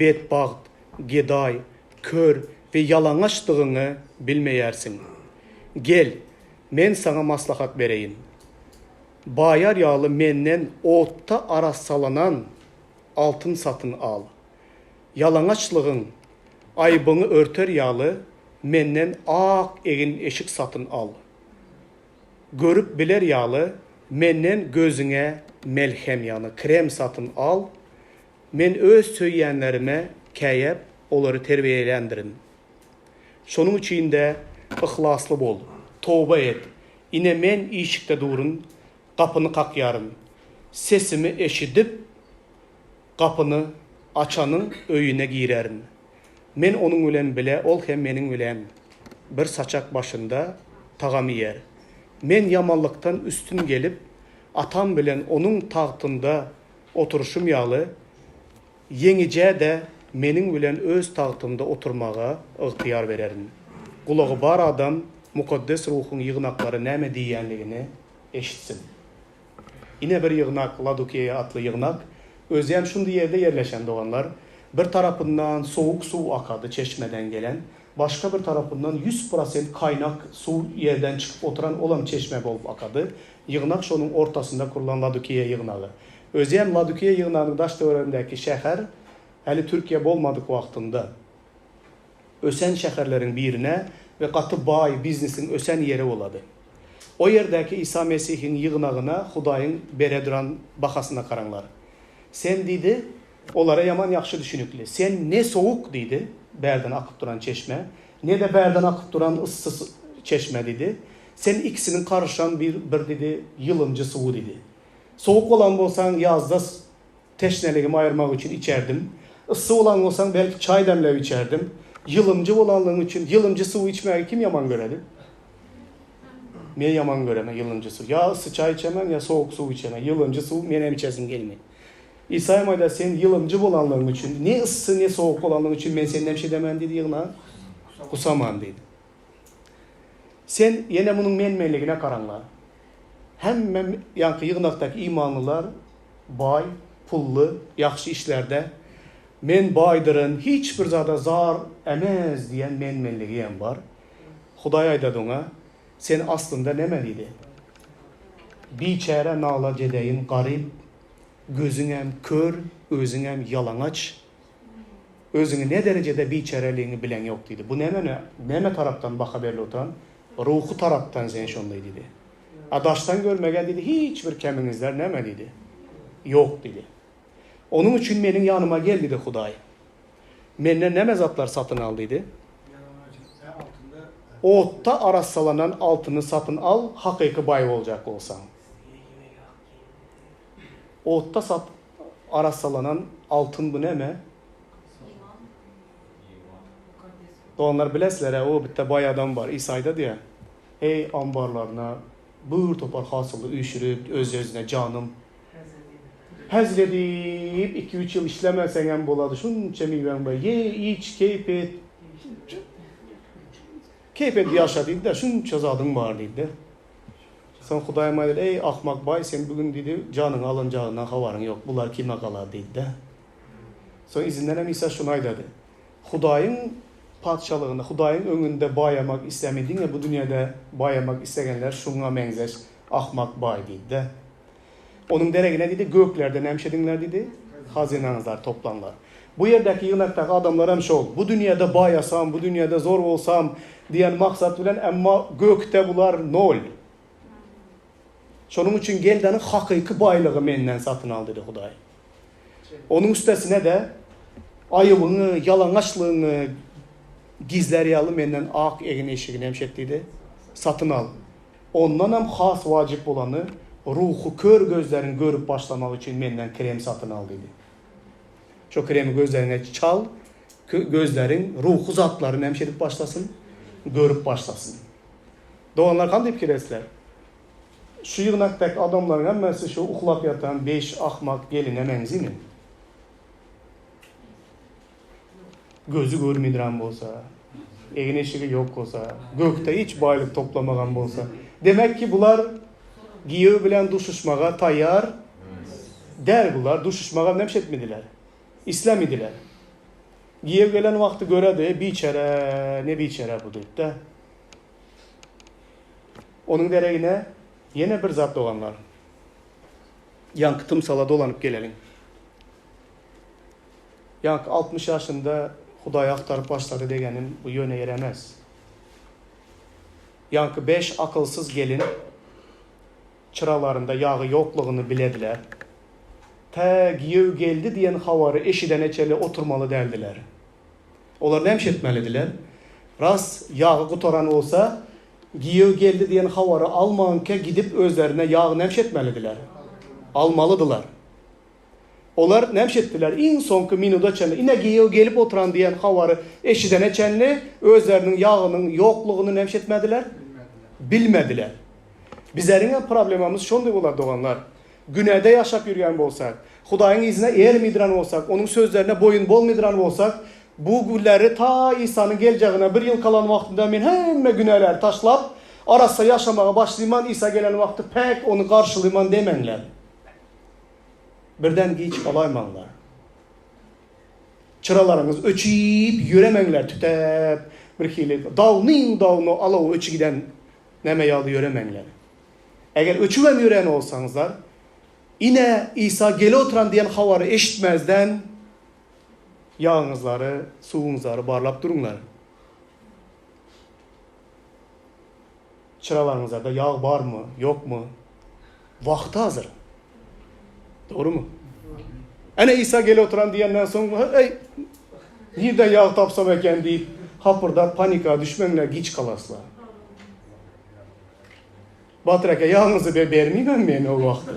bedbaht, geday, kör ve yalanaçtığını bilmeyersin. Gel, men sana maslahat vereyim. Bayar yağlı menden otta aras salanan altın satın al. Yalanaçlığın aybını örter yağlı menden ak egin eşik satın al. Görüp biler yağlı menden gözüne melhem yanı krem satın al. Men öz söyleyenlerime kəyep onları terbiyelendirin. Şunun için de ihlaslı bol, tövbe et. Yine men işikte durun, kapını kakyarım. Sesimi eşidip kapını açanın öyüne girerim. Men onun ülen bile, ol hem menin ülen. Bir saçak başında tağamı yer. Men yamanlıktan üstün gelip, atam bilen onun tahtında oturuşum yağlı, yenice de menin bilen öz tahtımda oturmağa ihtiyar vererim. Kulağı bar adam mukaddes ruhun yığınakları näme diýenligini eşitsin. Yine bir yığınak, Ladukiye adlı yığınak, özem şunday yerde yerleşen doğanlar, bir tarafından soğuk su akadı çeşmeden gelen, başka bir tarafından 100% kaynak su yerden çıkıp oturan olan çeşme bolup akadı. Yığınak şunun ortasında kurulan Ladukiye yığınağı. Özem Ladukiye yığınağının Daşdöwründäki şäher, həli Türkiye bolmadık vaxtında ösen şəhərlərin birine ve katı bay biznesin ösen yeri oladı. O yerdeki İsa Mesih'in yığınağına Hudayın berediran bakasına karanlar. Sen dedi, onlara yaman yaxşı düşünükli. Sen ne soğuk dedi, berden akıp duran çeşme, ne de berden akıp duran ıssız çeşme dedi. Sen ikisinin karışan bir dedi, yılımcı suğu dedi. Soğuk olan olsan yazda teşneligimi ayırmak için içerdim. Issı olan olsan belki çay demlev içerdim. Yılımcı olanlığın için yılımcı su içmeyi kim yaman göredi? Men yaman göreme yılımcı su. Ya ısı çay içemem ya soğuk su içemem. Yılımcı su menem içesim gelmeyin. İsa'ya mayda sen yılımcı olanlığın için ne ısı ne soğuk olanlığın için men senden bir şey demem dedi yığına. Kusaman dedi. Sen yine bunun menmenligine karanlar. Hem yankı yığınaktaki imanlılar bay, pullu, yaxşı işlerde men baydırın, hiçbir zada zar emez diyen menmenligiyen var. Huday aydadı ona, sen aslında nemeliydi? biçare nala gedeyin garip, gözün hem kör, özün hem yalanaç, özünü ne derecede biçareliğini bilen yok dedi. Bu neme taraftan baka belli oturan, ruhu taraftan sen şonday dedi. Adaştan görmege dedi, hiçbir keminizler neme dedi. Yok dedi. Onun için benim yanıma gel dedi Huday. Menden ne mezatlar satın al dedi. Otta arassalanan altını satın al, hakiki bay olacak olsan. Otta arassalanan altın bu neme? Doğanlar bilesler, o bitte bay adam var, İsa'yda diye. Ey ambarlarına, buyur topar hasılı üşürüp, öz-özüne canım. Hezledip 2-3 yıl işlemesen hem boladı. Şunca milyon bay, ye, iç, keyif et. Keyif et yaşa dedi de, şunca zadın var dedi. Sen Hudayma dedi, ey ahmak bay, sen bugün dedi, canın alınacağından havarın yok. Bunlar kime kalar dedi de. Sonra izinden hem İsa şunay dedi. Hudayın padişalığında, Hudayın önünde bayamak istemedin ya, bu dünyada bayamak isteyenler şuna menzeş ahmak bay dedi de. Onun deregine dedi, göklerden hemşedinler dedi, hazinanızlar toplanlar. Bu yerdeki yığınaktaki adamlar hem şol, bu dünyada bayasam, bu dünyada zor olsam diyen maksat bilen, ama gökte bular nol. Şunun için geldenin hakiki baylığı menden satın al dedi Huday. Onun üstesine de ayıbını, yalangaçlığını, gizleri alı menden ak egin eşiğini hemşet dedi, satın al. Ondan hem has vacip olanı, ruhu kör gözlerin görüp başlamak için menden krem satın al dedi. Şu kremi gözlerine çal, gözlerin ruhu zatlarını hemşedip başlasın, görüp başlasın. Doğanlar kan deyip kiresler. Şu yığınaktaki adamların hemmesi şu uhlap yatan 5 ahmak geline menzi mi? Gözü görmediren bolsa, egin eşiği yok olsa, gökte hiç baylık toplamagan bolsa. Demek ki bunlar giyev bilen duşuşmağa tayyar der bunlar. Duşuşmağa nemşetmediler. İslam idiler. Giyev gelen vakti göre de ne biçare bu deyip de. Onun dereğine yine bir zat doğanlar. Yankı tımsala dolanıp gelelim. Yankı 60 yaşında Huday'a aktarıp başladı degenim bu yöne yeremez. Yankı 5 akılsız gelin çıralarında yağı yokluğunu bilediler. Te giyev geldi diyen havarı eşiden eçeli oturmalı derdiler. Onlar ne hemşetmelidiler? Rast yağı kutoran olsa giyev geldi diyen havarı almanke gidip özlerine yağı nemşetmelidiler. Almalıdılar. Onlar nemşettiler. İn sonki minuda çenli. İne giyev gelip oturan diyen havarı eşiden eçenli özlerinin yağının yokluğunu nemşetmediler. Bilmediler. Bizlerin problemimiz şonday olar doğanlar. Güneyde yaşap yürüyen olsak, Hudayın izine eğer midiren olsak, onun sözlerine boyun bol midiren olsak, bu gülleri ta İsa'nın geleceğine bir yıl kalan vaktinde men hemme güneyler taşlap, arasa yaşamaya başlayman, İsa gelen vakti pek onu karşılayman demenler. Birden geç kalaymanlar. Çıralarınız öçüyüp yüremenler tütep, bir hili dağını alav öçü giden neme yalı yüremenler. Eğer öçüvem yüreğen olsanızlar, yine İsa gele oturan diyen havarı eşitmezden yağınızları, suğunuzları barlap durunlar. Çıralarınızda yağ var mı, yok mu? Vakti hazır. Doğru mu? Ene İsa gele oturan diyenden sonra ey nereden yağ tapsam eken deyip hapırda panika düşmenler giç kalaslar. Batıraka yağınızı vermeyeyim ben o vakti.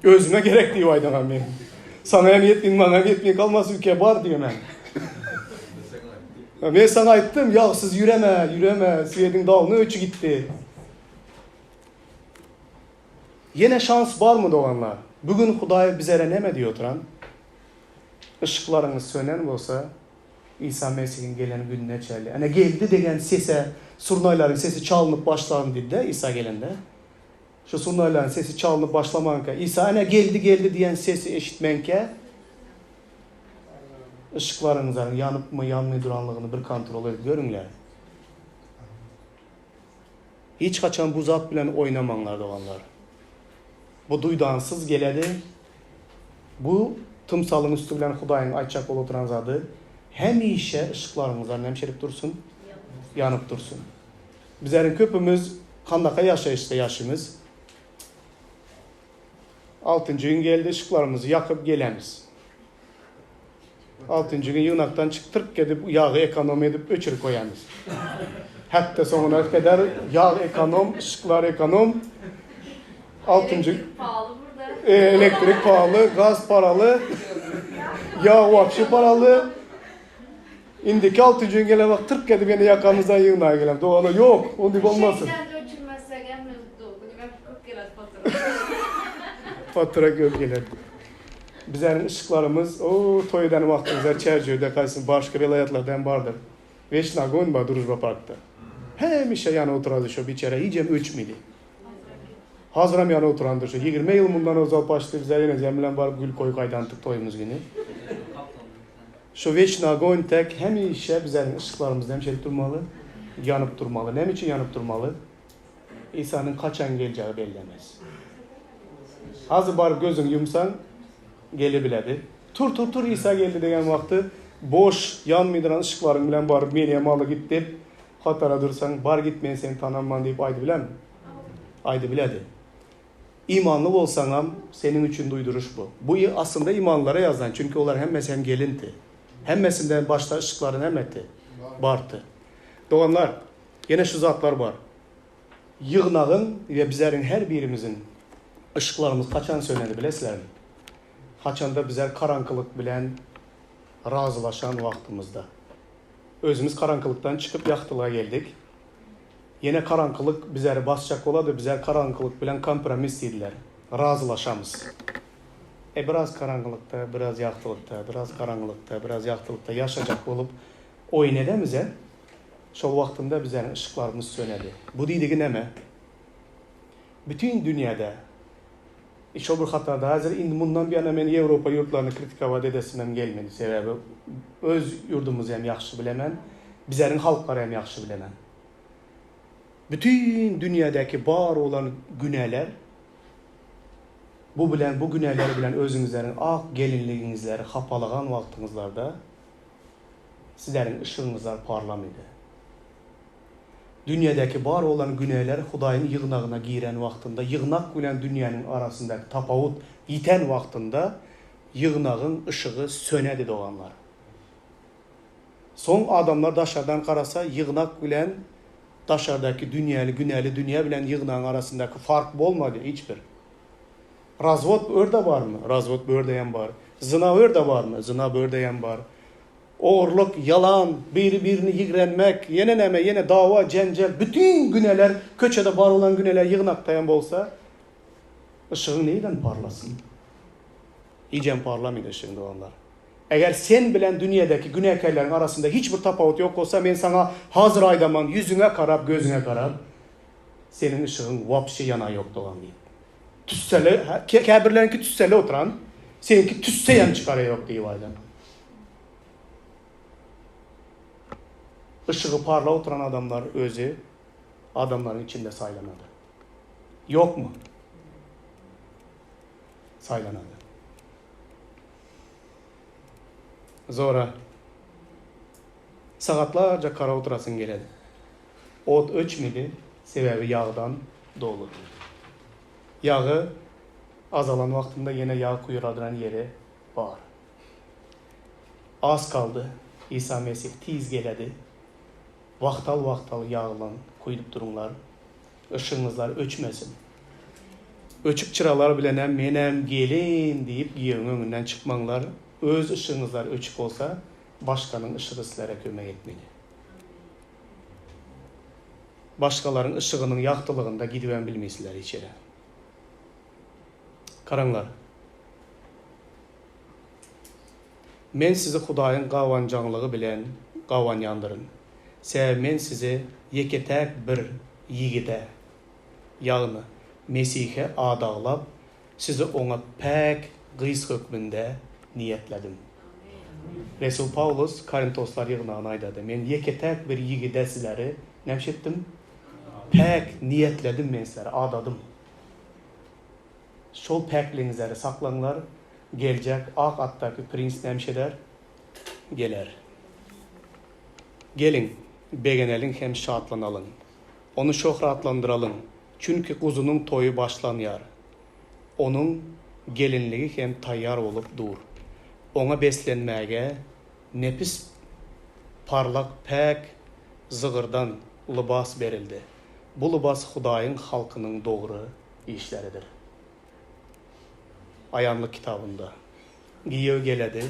Özüme gerek diyor aydan ben. Sana hem yetmeyin, bana hem yetmeyin kalmaz ülke var diyor ben. Ben sana ettim, yağsız yüreme, Siyedin dağını ölçü gitti. Yine şans var mı doğanlar? Bugün Huday bizlere ne mi diyor oturan? Işıklarınız sönen olsa, İsa Mesih'in gelen gününe çeldi. Hani geldi degen sese, surnayların sesi çalınıp başlandı dedi de İsa gelende. Şu surnayların sesi çalınıp başlamanka, İsa hani geldi diyen sesi eşitmenke, ışıklarınızın yanıp mı yanmıyor duranlığını bir kontrol edip görünler. Hiç kaçan bu zat bilen oynamanlar doğanlar. Bu duydansız geledi. Bu tımsalın üstü bilen Hudaýyň aýtjak bolup oturan zady hemişe ışıklarımızdan nemşerip dursun, yanıp dursun. Bizlerin köpümüz kandaka yaşayışta yaşımız. 6. gün geldi, ışıklarımızı yakıp gelemiz. 6. gün yığınaktan çıktırıp gedip yağı ekonomi edip öçürüp koyamız. Hatta sonuna kadar yağ ekonom, ışıklar ekonom. 6. Elektrik pahalı burada. Elektrik pahalı, gaz paralı, yağ vapşı paralı. İndiki 6. gün gele bak tırk edip beni yakamızdan yığınaya gelem. Doğru yok, onu dip olmasın. Şeyden de ölçülmezsek en mevcut oldu. Ben çok gelir fatura. Fatura köp gelir. Bizlerin ışıklarımız, o toydan vaxtımızda çerçöğde kaysın, başka vilayetlerden vardır. Veşnagon var Duruzba Park'ta. Hemişe yana oturardı şu biçare, iyicem ölçmedi. Hazıram yana oturandır şu. 20 yıl bundan ozal başlı bize yine zemlen var gül koyu kaydantık toyumuz günü. Şu Veşnagon tek hemişe bizlerin ışıklarımızda hemşerik durmalı, yanıp durmalı. Ne için yanıp durmalı? İsa'nın kaçan geleceği bellemez. Hazır barıp gözün yumsan, gelebiledi. Tur İsa geldi degen vakti boş yanmaydıran ışıkların bilen barıp meniye malı git deyip hatara dursan bar gitmeyin seni tanınman deyip aydı bilen mi? Aydı biledi. İmanlı olsanam senin için duyduruş bu. Bu aslında imanlara yazan çünkü onlar hemmesi hem gelinti. Hemmesinden başta ışıkların hemmeti bartı. Doğanlar yine şu zatlar var. Yığnağın ve bizlerin her birimizin ışıklarımız kaçan söyledi bilesizler mi? Kaçanda bizler karankılık bilen razılaşan vaktimizde. Özümüz karankılıktan çıkıp yaktılığa geldik. Yine karankılık bizleri basacak oladı. Bizler karankılık bilen kompromis dediler. Razılaşamız. Biraz karankılıkta, biraz yaktılıkta, biraz karankılıkta, biraz yaktılıkta yaşayacak olup oyun edemize. Şol vaktinde bizlerin ışıklarımız sönedi. Bu dediği neme? Bütün dünyada şu bir hatada hazır indi bundan bir yana men Avrupa yurtlarını kritikava dedesimden gelmedi. Sebebi öz yurdumuzu hem yaxşı bilemen, bizlerin halkları hem yaxşı bilemen. Bütün dünyadaki var olan günahlar bu günahları bilen özünüzlerin ak gelinliğinizleri hapalagan vaktinizlerde sizlerin ışığınızlar parlamaydı. Dünyadaki var olan günahlar Hudaýyň yığnağına giren vaktinde, yığnak bilen dünyanın arasındaki tapavut yiten vaktinde yığnağın ışığı sönedi doğanlar. Son adamlar daşardan karasa yığnak bilen daşardaki günahlı dünya bilen yığnağın arasındaki fark olmadı hiçbir. Razvot örde var mı? Razvot bördeyen var. Zina örde var mı? Zina bördeyen var. Oğurluk, yalan, birini yigrenmek, yine dava, cencel, bütün günahlar, köçede var olan günahlar yığınaktayan bolsa, ışığı neyden parlasın? İyicen parlamaydı ışığın doğanlar. Eğer sen bilen dünyadaki günahkarların arasında hiçbir tapavut yok olsa, ben sana hazır aydaman yüzüne karab, gözüne karab, senin ışığın vapşı yana yok doğan deyip. Tüsseli, kebirlerinki tüsseli oturan, seninki tüsseyen çıkarı yok deyip aydan. Işığı parla oturan adamlar özü adamların içinde saylanadı. Yok mu? Saylanadı. Sonra saatlarca kara oturasın geledi. Ot ölçmedi, sebebi yağdan dolu. Yağı azalan vaktinde yine yağ kuyuradıran yeri var. Az kaldı. İsa Mesih tiz geledi. Vaktal yağlan koyup durumlar. Işığınızlar ölçmesin. Öçük çıralar bilenem menem gelin deyip giyeğin önünden çıkmanlar. Öz ışığınızlar ölçük olsa başkanın ışığı sizlere kömek etmeli. Başkaların ışığının yaktılığında gidiven bilmeysizler içeri. Karanlar. Men sizi Hudaýyň gawanjanlygy bilen gawanýandyryn. Men sizi yeketek bir yigide, ýagny Mesihe adaglap, sizi oňa pek gys hökmünde niyetledim. Resul Paulus Korintoslar ýygnagyna aýdady. Men yeketek bir yigide sizleri nämşetdim? pek niyetledim men sizlere, adadım. Şol pekliğinizleri saklanlar, gelecek ak attaki prins nemşeder, geler. Gelin, begenelin hem şatlanalım. Onu şöhratlandıralım. Çünkü kuzunun toyu başlanıyor. Onun gelinliği hem tayyar olup dur. Ona beslenmeye nefis parlak pek zığırdan libas verildi. Bu libas Hudayın halkının doğru işleridir. Ayanlık kitabında. Giyev geledi.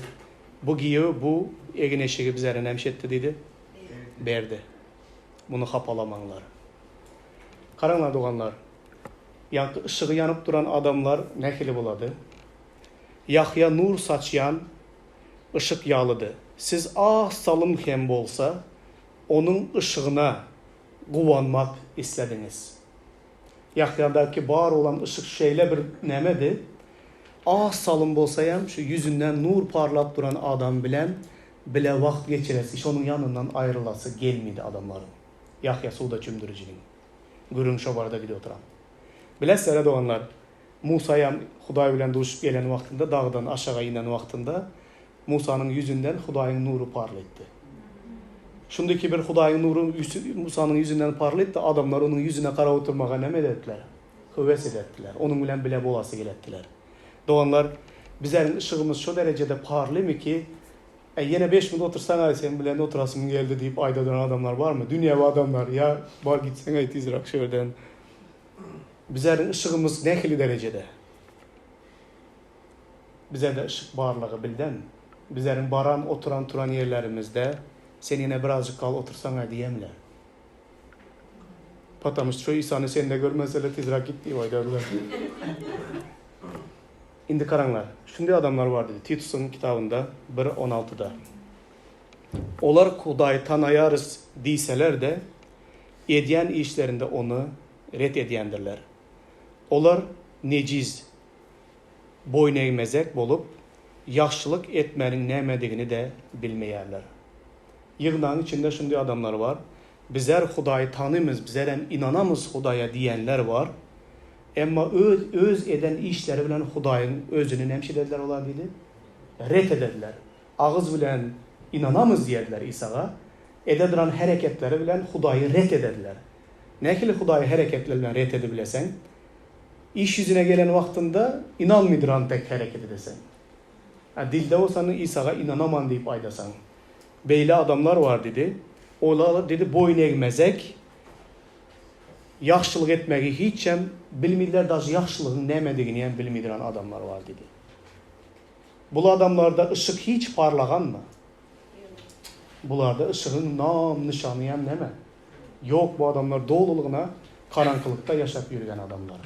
Bu giyev bu egin eşeği bizlere nemşetti dedi. Berdi. Bunu hapalamanlar. Karanlar doğanlar. Işığı yanıp duran adamlar nekili buladı. Yahya nur saçyan ışık yağlıdı. Siz salım hem bolsa onun ışığına kuvanmak istediniz. Yahya'daki var olan ışık şeyle bir nemedi. Salım bolsayam şu yüzünden nur parlap duran adam bilen bile vakt geçiresi, iş onun yanından ayrılası gelmedi adamların. Yahya suda çümdürücünün. Gürün şobarda gidi oturan. Bilesizler doğanlar, Musa'ya Huday bilen duşup gelen vaktinde, dağdan aşağı inen vaktinde Musa'nın yüzünden Hudayın nuru parlaydı. Şundaki bir Hudayın nuru Musa'nın yüzünden parlaydı, adamlar onun yüzüne kara oturmağa ne ettiler? Hüves ettiler. Onun bilen bile bolası gelettiler. Doğanlar, bizlerin ışığımız şu derecede parlı mı ki yine 5 minut otursan sen bilen oturasın geldi deyip ayda dönen adamlar var mı? Dünyavi adamlar ya var gitsen ayet izrak şöyle. Bizlerin ışığımız nekili derecede. Bize de ışık barlığı bilden. Bizlerin baran oturan turan yerlerimizde sen yine birazcık kal otursan diyemler. Patamış şu İsa'nı sen de görmezse tizrak gitti ayda. İndi karanlar. Şimdi adamlar var dedi. Titus'un kitabında 1.16'da. Olar Huday tanıyarız deyseler de ediyen işlerinde onu ret ediyendirler. Olar neciz, boyun eğmezek bolup yaxşılık etmenin nemediğini de bilmeyerler. Yığınağın içinde şimdi adamlar var. Bizler Huday'ı tanımız, bizler inanamız Huday'a diyenler var. Ama öz eden işleri bilen Huday'ın özünü nemşedediler olan dedi. Ret edediler. Ağız bilen inanamız diyediler İsa'ga. Ededilen hareketleri bilen Huday'ı ret edediler. Nekili Huday'ı hareketlerle ret edebilesen, iş yüzüne gelen vaktinde inanmıdıran tek hareket edesen. Dilde olsanın İsa'ga inanaman deyip aydasan. Beyle adamlar var dedi. Onlar dedi boyun eğmezek, yaxşılık etmeyi hiççem bilmirler, dahi yaxşılığın nemediğini yani bilmirdiren adamlar var dedi. Bu adamlarda ışık hiç parlagan mı? Bularda ışığın nam nişanı yani neme? Yok, bu adamlar doğruluğuna karanlıkta yaşap yürüyen adamlar.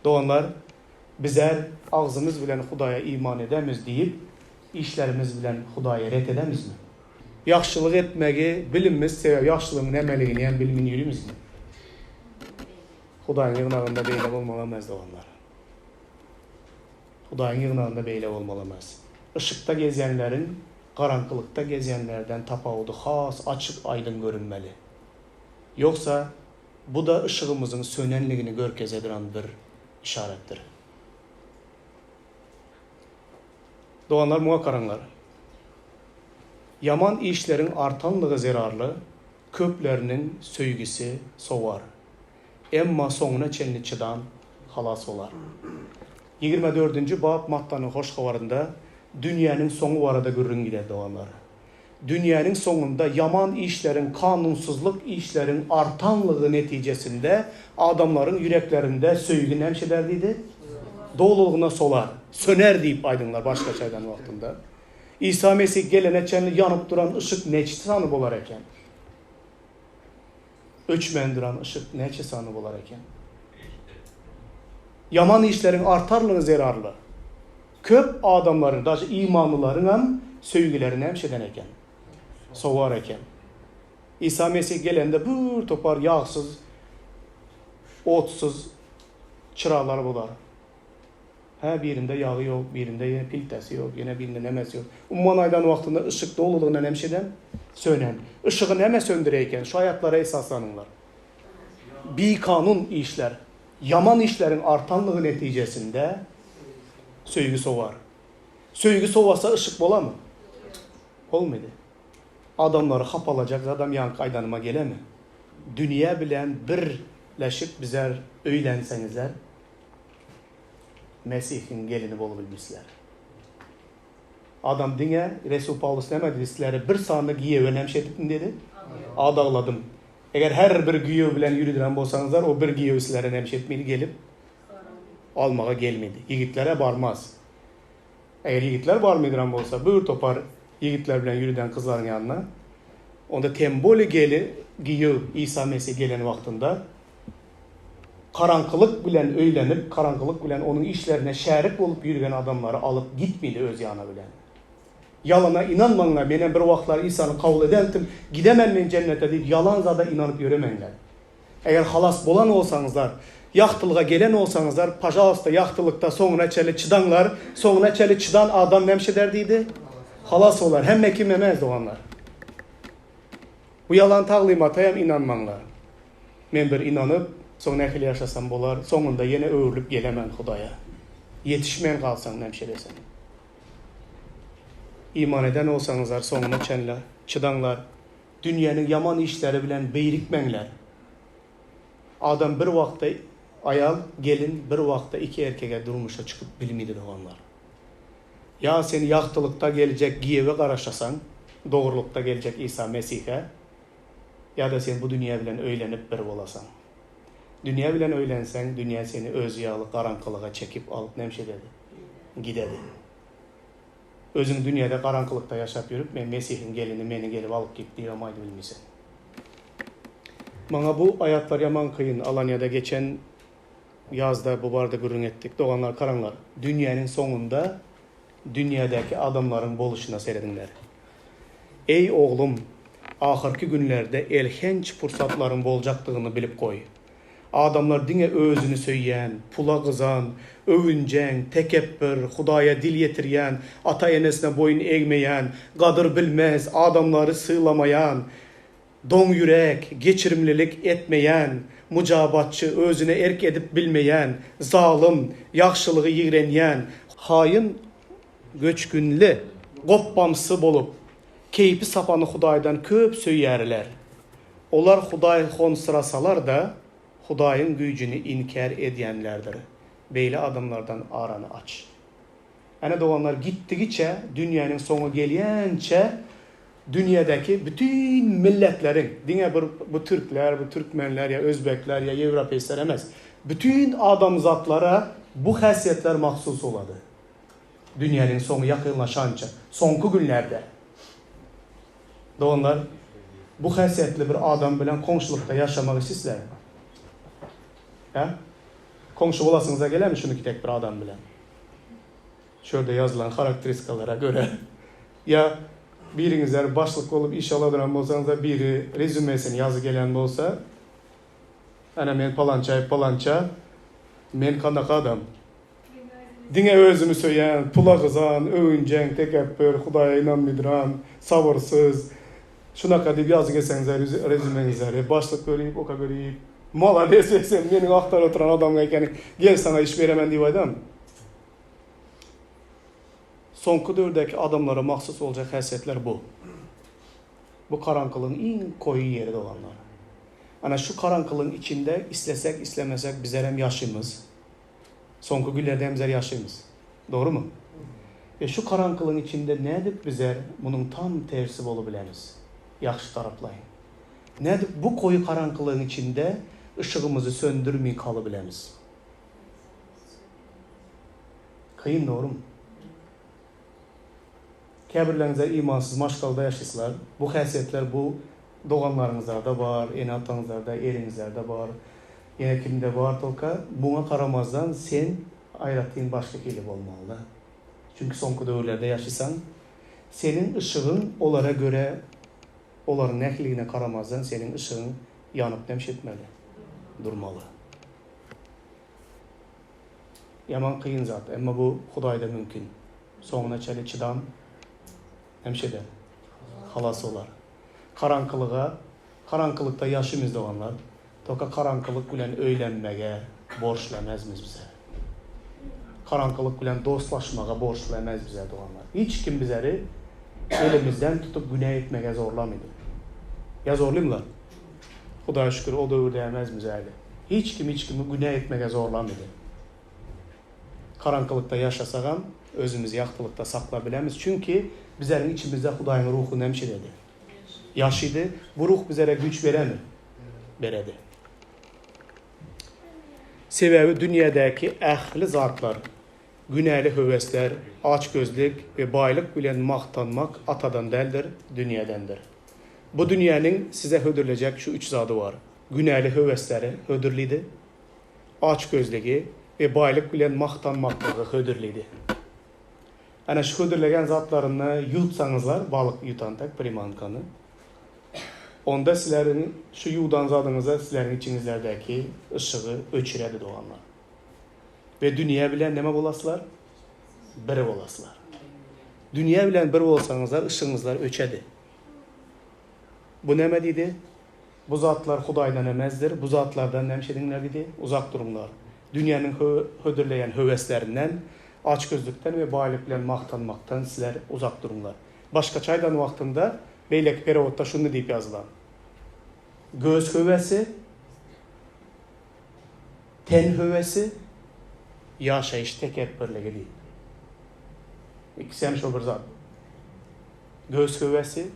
Doğanlar bizler ağzımız bilen Huday'a iman edemiz deyip işlerimiz bilen Huday'a ret edemiz mi? Yaxşılık etmeyi bilinmez, yaxşılığın nemeliğini yani bilmin yürümüz mi? Hudayın yığınağında beyle olmalamaz doğanlar. Hudayın yığınağında beyle olmalamaz. Işıkta gezenlerin, karanlıkta gezenlerden tapavudu has, açık, aydın görünmeli. Yoksa bu da ışığımızın sönenliğini görkez edilen bir işarettir. Doğanlar muha karanlar. Yaman işlerin artanlığı zararlı, köplerinin söygüsü soğar. Emma sonuna çenli çıdan halas olar. 24. bab Matta'nın hoş havarında dünyanın sonu varada görün gider doğanlar. Dünyanın sonunda yaman işlerin, kanunsuzluk işlerin artanlığı neticesinde adamların yüreklerinde söygü nemşeder dedi. Doğruluğuna solar, söner deyip aydınlar başka şeyden vaktinde. İsa Mesih gelene çenli yanıp duran ışık neçti sanıp olar eken. Öçmen duran ışık neçti sanıp olar eken. Yaman işlerin artarlığı zararlı. Köp adamların, dahi imanlıların hem söygülerini hemşeden eken. Soğar eken. İsa Mesih gelende bir topar yağsız, otsuz çıralar bular. Birinde yağı yok, birinde yine piltesi yok, yine birinde nemesi yok. Umman aydan vaktinde ışık doğruluğuna nemşeden sönen. Işığı neme söndüreyken şu hayatlara esaslanırlar. bir kanun işler, yaman işlerin artanlığı neticesinde söygü sovar. Söygü sovasa ışık bola mı? Olmadı. Adamları hapalacak adam yan kaydanıma gele mi? Dünya bilen birleşip bizler öylensenizer Mesih'in gelini bolu bilmişler. Adam dine Resul Paulus demedi sizlere bir sanı giye önemşettin dedi. Adağladım. Eğer her bir giye bilen yürüdüren bolsanızlar o bir giye sizlere önemşetmeli gelip almağa gelmedi. Yigitlere barmaz. Eğer yigitler barmıydıran bolsa bir topar yigitler bilen yürüden kızların yanına onda temboli geli giye İsa Mesih gelen vaktinde karanqılık bilen öylenip, karanqılık bilen onun işlerine şerik olup yürüyen adamları alıp gitmeydi öz yana bilen. Yalana inanmanlar, menen bir vaxtlar İsa'nı kabul edentim, gidemem men cennete deyip yalan zada inanıp yöremenler. Eğer halas bolan olsanızlar, yaxtılığa gelen olsanızlar, pajalasta yaxtılıkta soğuna çeli çıdanlar, soğuna çeli çıdan adam nemşe derdiydi? Halas olar, hem kim emez doğanlar. Bu yalan tağlimata hem inanmanlar. Men bir inanıp, son nekili yaşasam bolar, sonunda yine öğürlüp gelemen Hudaya. Yetişmeyen kalsan nemşe desen. İman eden olsanızlar sonuna çenler, çıdanlar, dünyanın yaman işleri bilen beyrikmenler. Adam bir vakta ayal, gelin bir vakta iki erkeğe durmuşa çıkıp bilmiydi doğanlar. Ya seni yaxtılıkta gelecek giyeve karaşasan, doğrulukta gelecek İsa Mesih'e, ya da sen bu dünya bilen öylenip bir olasan. Dünya bilen öylensen, dünya seni öz yağlı karanqılığa çekip alıp nemşe dedi. Gidedi. Özün dünyada karanqılıkta yaşap yürüp, men Mesih'in gelini meni gelip alıp git diyemaydı bilmeysen. Bana bu ayatlar yaman kıyın. Alanya'da geçen yazda bu barda gürün ettik. Doğanlar karanlar. Dünyanın sonunda dünyadaki adamların boluşuna seyredinler. Ey oğlum, ahırki günlerde elhenç fırsatların bolacaktığını bilip koy. Adamlar dine özünü söyleyen, pula kızan, övüncen, tekebbür, Hudaya dil yetiriyen, ata enesine boyun eğmeyen, kadır bilmez, adamları sığlamayan, don yürek, geçirimlilik etmeyen, mucabatçı, özüne erk edip bilmeyen, zalim, yaxşılığı yiğrenyen, hain, göçkünlü, qoppamsı bolup, keypi sapanı Hudaydan köp söyyerler. Onlar Huday honsırasalar da, Hudayın gücünü inkar edenlerdir. Böyle adamlardan aranı aç. Yani doğanlar gittikçe, dünyanın sonu gelyençe, dünyadaki bütün milletlerin, dine bu Türkler, bu Türkmenler, ya Özbekler, ya Evropeistler emez. Bütün adam zatlara bu hasiyetler mahsus oladı. Dünyanın sonu yakınlaşanca, sonku günlerde. Doğanlar, bu hasiyetli bir adam bilen komşulukta yaşamak istizler. Ya? Komşu olasınıza gelir mi şunu tek bir adam bilen? Şöyle yazılan karakteristikalara göre. Ya birinizler başlık olup iş aladıran olsanız da biri rezümesini yazı gelen olsa ana men palanca men kandak adam. Dine özümü söyleyen, pula kızan, övüncen, tekebbür, Hudaya inanmıdıran, sabırsız. Şuna kadar yazı gelsenize rezümenizleri, başlık göreyip, oka göreyip, mala desesen, benim aktar oturan adamla gel sana iş veremem diye adam. Sonku dördeki adamlara mahsus olacak hasiyetler bu. Bu karanqılığın en koyu yeri olanlar. Ana şu karanqılığın içinde istesek istemesek bizler hem yaşımız. Sonku günlerde hem bizler yaşımız. Doğru mu? Ve şu karanqılığın içinde ne edip bizler bunun tam tersi olabileniz. Yaxşı taraflayın. Ne edip bu koyu karanqılığın içinde ışığımızı söndürmeyi kalıbileniz. Kıyın doğru mu? Kəbirlərinizə imansız maşqalda yaşaysılar. Bu xəsiyyətlər bu doğanlarınızda var, eni atanızda, erinizdə var. Yine kimde var tolka. Buna qaramazdan sen ayrattığın başka kelib olmalı. Çünkü sonku dövrlerde yaşaysan, senin ışığın onlara göre, onların nəkliğine qaramazdan senin ışığın yanıp demşetmeli, durmalı. Yaman kıyın zat, ama bu Hudayda mümkün. Sonuna çeli çıdan, hemşeden, halas olar. Karanqılığa, karanqılıqda yaşımız doğanlar, Toka karanqılık bilen öylenmege borçlu emezmiz bize. Karanqılık bilen dostlaşmaga borçlu emez bize doğanlar. Hiç kim bizleri elimizden tutup günah etmege zorlamaydı. Ya zorlayımlar? Xudoya şükür o dövrde emez bize. Hiç kimi günah etmege zorlamaydı. Karanqılıkta yaşasagam özümüz yaxtılıkta sakla bilemiz. Çünkü bizlerin içimizde Xudoyun ruhu nemşiredi. Yaşıydı. Bu ruh bizlere güç veremir. Beredi. Sebebi dünyadaki ehli zatlar, günahlı hövesler, açgözlük ve baylık bilen maqtanmak atadan deldir, dünyadandır. Bu dünyanın size hödürleyecek şu üç zadı var. Günahlı hövesleri hödürliydi, açgözlüğü ve baylık bilen maqtanmaklığı hödürliydi. Ana şu hödürlegen zatlarını yutsanızlar, balık yutan tek primankanı, onda sizlerin şu yudan zadınıza sizlerin içinizlerdeki ışığı öçüredi doğanlar. Ve dünya bilen neme olasılar? Biri olasılar. Dünya bilen biri olsanızlar ışığınızlar öçedi. Bu neme dedi? Bu zatlar Xudaydan emezdir. Bu zatlardan nemşedinler dedi? Uzak durumlar. Dünyanın hödürleyen höveslerinden, açgözlükten ve baylık bilen maqtanmaktan sizler uzak durumlar. Başka çaydan vaktinde beylek periodda şunu deyip yazılan. Göz hövesi, ten hövesi, yaşayış tekebberliği değil. İkisi hem şu bir zat. Göz hövesi,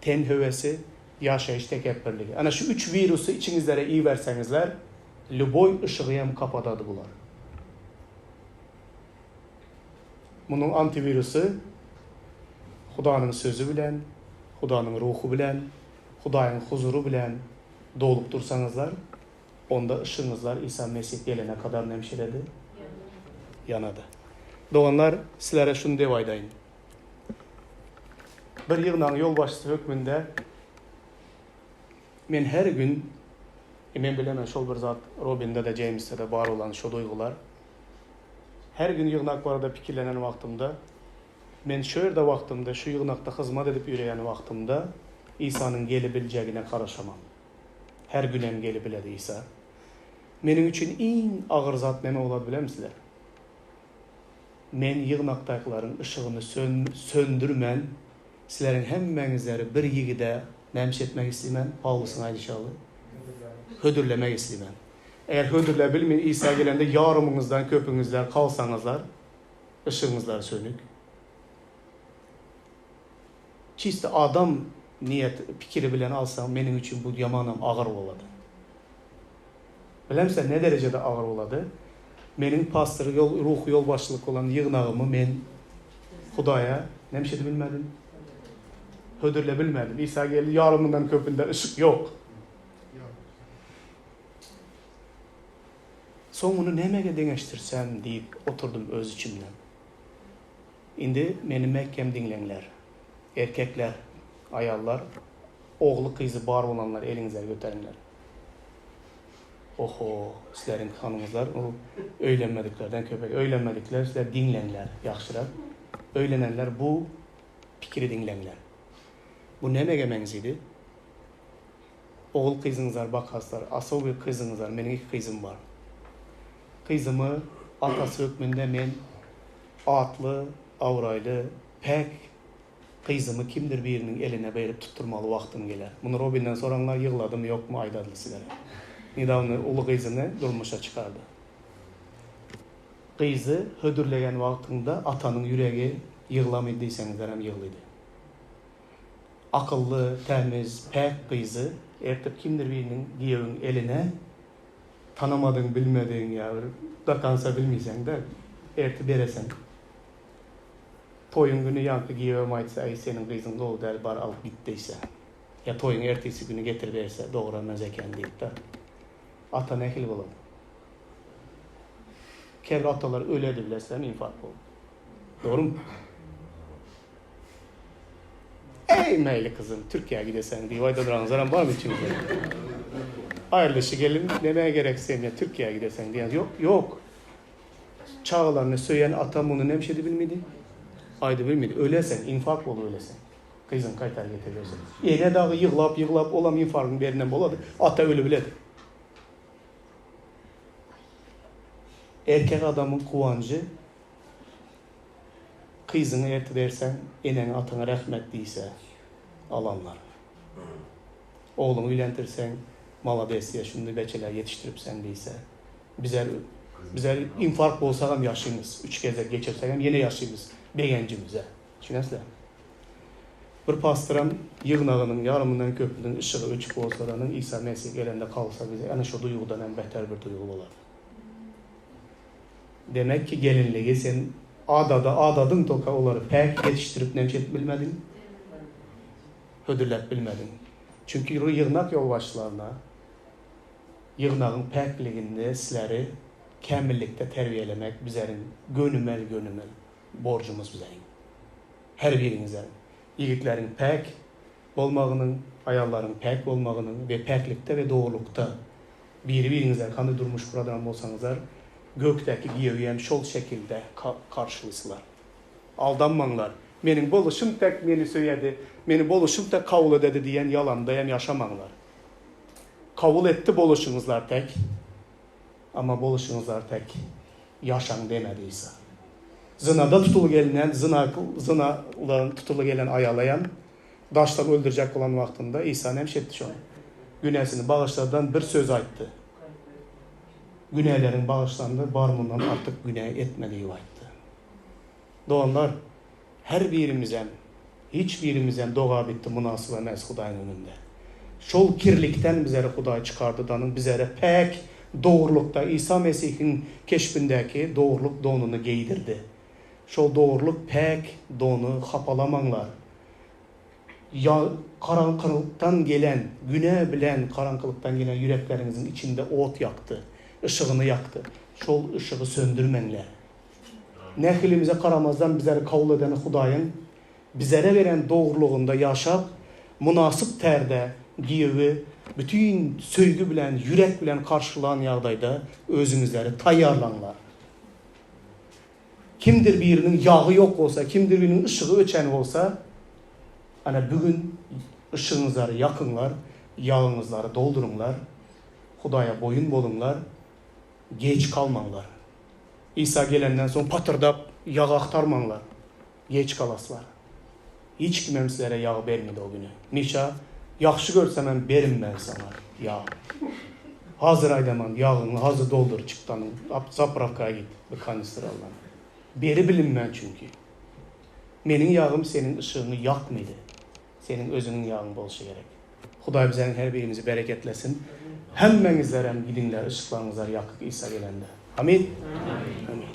ten hövesi, yaşayış tekebberliği. Ana şu üç virüsü içinizlere iyi versenizler, lüboy ışığı hem kapatadı bular. Bunun antivirüsü, Xudanın sözü bilen, Xudanın ruhu bilen, Xudayın huzuru bilen dolup dursanızlar, onda ışığınızlar İsa Mesih gelene kadar nemşiredi, yanadı. Doğanlar sizlere şunu dev aydayın. Bir yığınan yolbaşçısı hükmünde men her gün, men bilemem şol bir zat, Robin'de de James'te de var olan şu duygular, her gün yığınaklarda pikirlenen vaktimde, men şöyle vaktimde, şu yığınakta hizmet edip yürüyen vaktimde, İsa'nın gelebileceğine karışamam. Her gün hem gelebiledi İsa. Menin için en ağır zat neme olabilir bilir misiniz? Men yığınaktakilerin ışığını söndürmen, sizlerin hemmenizleri bir yigide nemşetmek isteymen, Pavlus'un aydışalı. Hödürlemek isteymen. Eğer hödürlebilmeyin İsa gelende yarımınızdan köpünüzler kalsanızlar, ışığınızlar sönük. Çiste adam niyet fikri bilen alsam benim için bu yamanam ağır oladı. Bilemse ne derecede ağır oladı? Benim pastır ruh yol başlık olan yığınağımı men Xudaya nemşedi bilmedim. Hödürle bilmedim. İsa geldi yarımından köpünde ışık yok. Sonunu nemege deneştirsem deyip oturdum öz içimden. Indi benim Mekkem dinlenler. Erkekler, ayallar, oğlu kızı bar olanlar elinize göterinler. Oho, sizlerin hanımızlar öylenmediklerden köpek. Öylenmedikler, sizler dinlenler, yaxşırak. Öylenenler bu fikri dinlenler. Bu ne megemeniz idi? Oğul kızınızlar, bakaslar, asıl bir kızınızlar, benim iki kızım var. Kızımı atası hükmünde men atlı, avraylı, pek kızımı kimdir birinin eline verip tutturmalı vaktim gelir. Bunu Robin'den soranlar yığladım yok mu aydadı sizlere. Nidavını ulu kızını durmuşa çıkardı. Kızı hödürlegen vaktinde atanın yüreği yığlamaydıyseniz hem yığlıydı. Akıllı, temiz, pek kızı ertip kimdir birinin giyevin eline tanımadığın, bilmediğin ya dakansa bilmeysen de ertip beresen. Toyun günü yankı giyevim aytsa ay senin kızın dolu der bar alıp gittiyse. Ya toyun ertesi günü getir verse doğramaz eken deyip de ata nehil bulun. Kevri atalar öyleydi bilesem infak oldu. Doğru mu? Ey meyli kızım Türkiye'ye gidesen diye vayda duranızlar var mı içinizde? Ayrılışı gelin demeye gerekse ya Türkiye'ye gidesen diye yok. Çağlarını söyleyen atam onu nemşedi bilmedi. Aydı bilmedi. Öylesen infak ol öylesen. Kızın kaytar getirirsin. Ne dağı yığlap olam infarkın berinden boladı. Ata öyle biledi. Erkek adamın kuvancı, kızını ertidersen, enen atına rahmet deyse alanlar. Oğlunu ülentirsen, malades yaşında beçeler yetiştiripsen deyse, bizler infarkt bolsa hem yaşayımız, 3 kez geçirsek hem yine yaşayımız, beğencimize. Düşünesizler. Bir pastoram yığınağının yarımından köprünün ışığı öçüp olsa da İsa Mesih gelende kalsa bize, yani şu duygudan en beter bir duygu olar. Demek ki gelinliği sen adadın toka oları pek yetiştirip nemşet bilmedin, ödüllet bilmedin. Çünkü yığınak yolbaşlarına, yığınağın pekliğinde sizleri kemillikte terbiyelemek bizlerin gönümel borcumuz bizlerin. Her birinizlerin. Yigitlerin pek olmağının, ayarların pek olmağının ve peklikte ve doğrulukta birinizler kanı durmuş buradan olsanızlar gökteki giyeviyen şol şekilde karşılısılar. Aldanmanlar. Benim boluşum tek beni söyledi, beni boluşum tek kavul dedi diyen yalandayan yaşamanlar. Kavul etti boluşunuzlar tek ama boluşunuzlar tek yaşam demediyse. Zınada tutulu gelinen, zınaların tutulu gelen ayalayan, daştan öldürecek olan vaktinde İsa nemşetti şunu. Günesini bağışlardan bir söz ayttı. Güneylerin bağışlandığı barmundan artık güney etmediği ayttı. Doğanlar, her birimizden, hiçbirimizden doğa bitti münasip emez Hudayın önünde. Şol kirlikten bizlere Huday çıkardı danın, bizlere pek doğrulukta İsa Mesih'in keşfindeki doğruluk donunu giydirdi. Şol doğruluk pek donu hapalamanlar. Ya karanlıktan gelen, güne bilen karanlıktan gelen yüreklerinizin içinde ot yaktı. Işığını yaktı. Şol ışığı söndürmenler. Nehilimize karamazdan bizleri kavul eden Hudayın bizlere veren doğruluğunda yaşap, münasip terde giyevi, bütün söygü bilen, yürek bilen karşılayan yağdayda özünüzleri tayyarlanlar. Kimdir birinin yağı yok olsa, kimdir birinin ışığı öçen olsa, hani bugün ışığınızları yakınlar, yağınızları doldurunlar, Hudaya boyun bolunlar, geç kalmanlar. İsa gelenden sonra patırdap yağ aktarmanlar, geç kalaslar. Hiç kimem sizlere yağ vermedi o günü. Nişa, yaxşı görsem ben berim ben sana yağ. Hazır aydaman yağını hazır doldur çıktanın, zapravkaya git, bir kanister Allah'ın. Beri bilinmem çünkü. Benim yağım senin ışığını yakmaydı. Senin özünün yağın bolsa gerek. Huday bizden her birimizi bereketlesin. Hemmenizler hem gidinler, ışıklarınızlar yakık İsa gelende. Amin. Amin.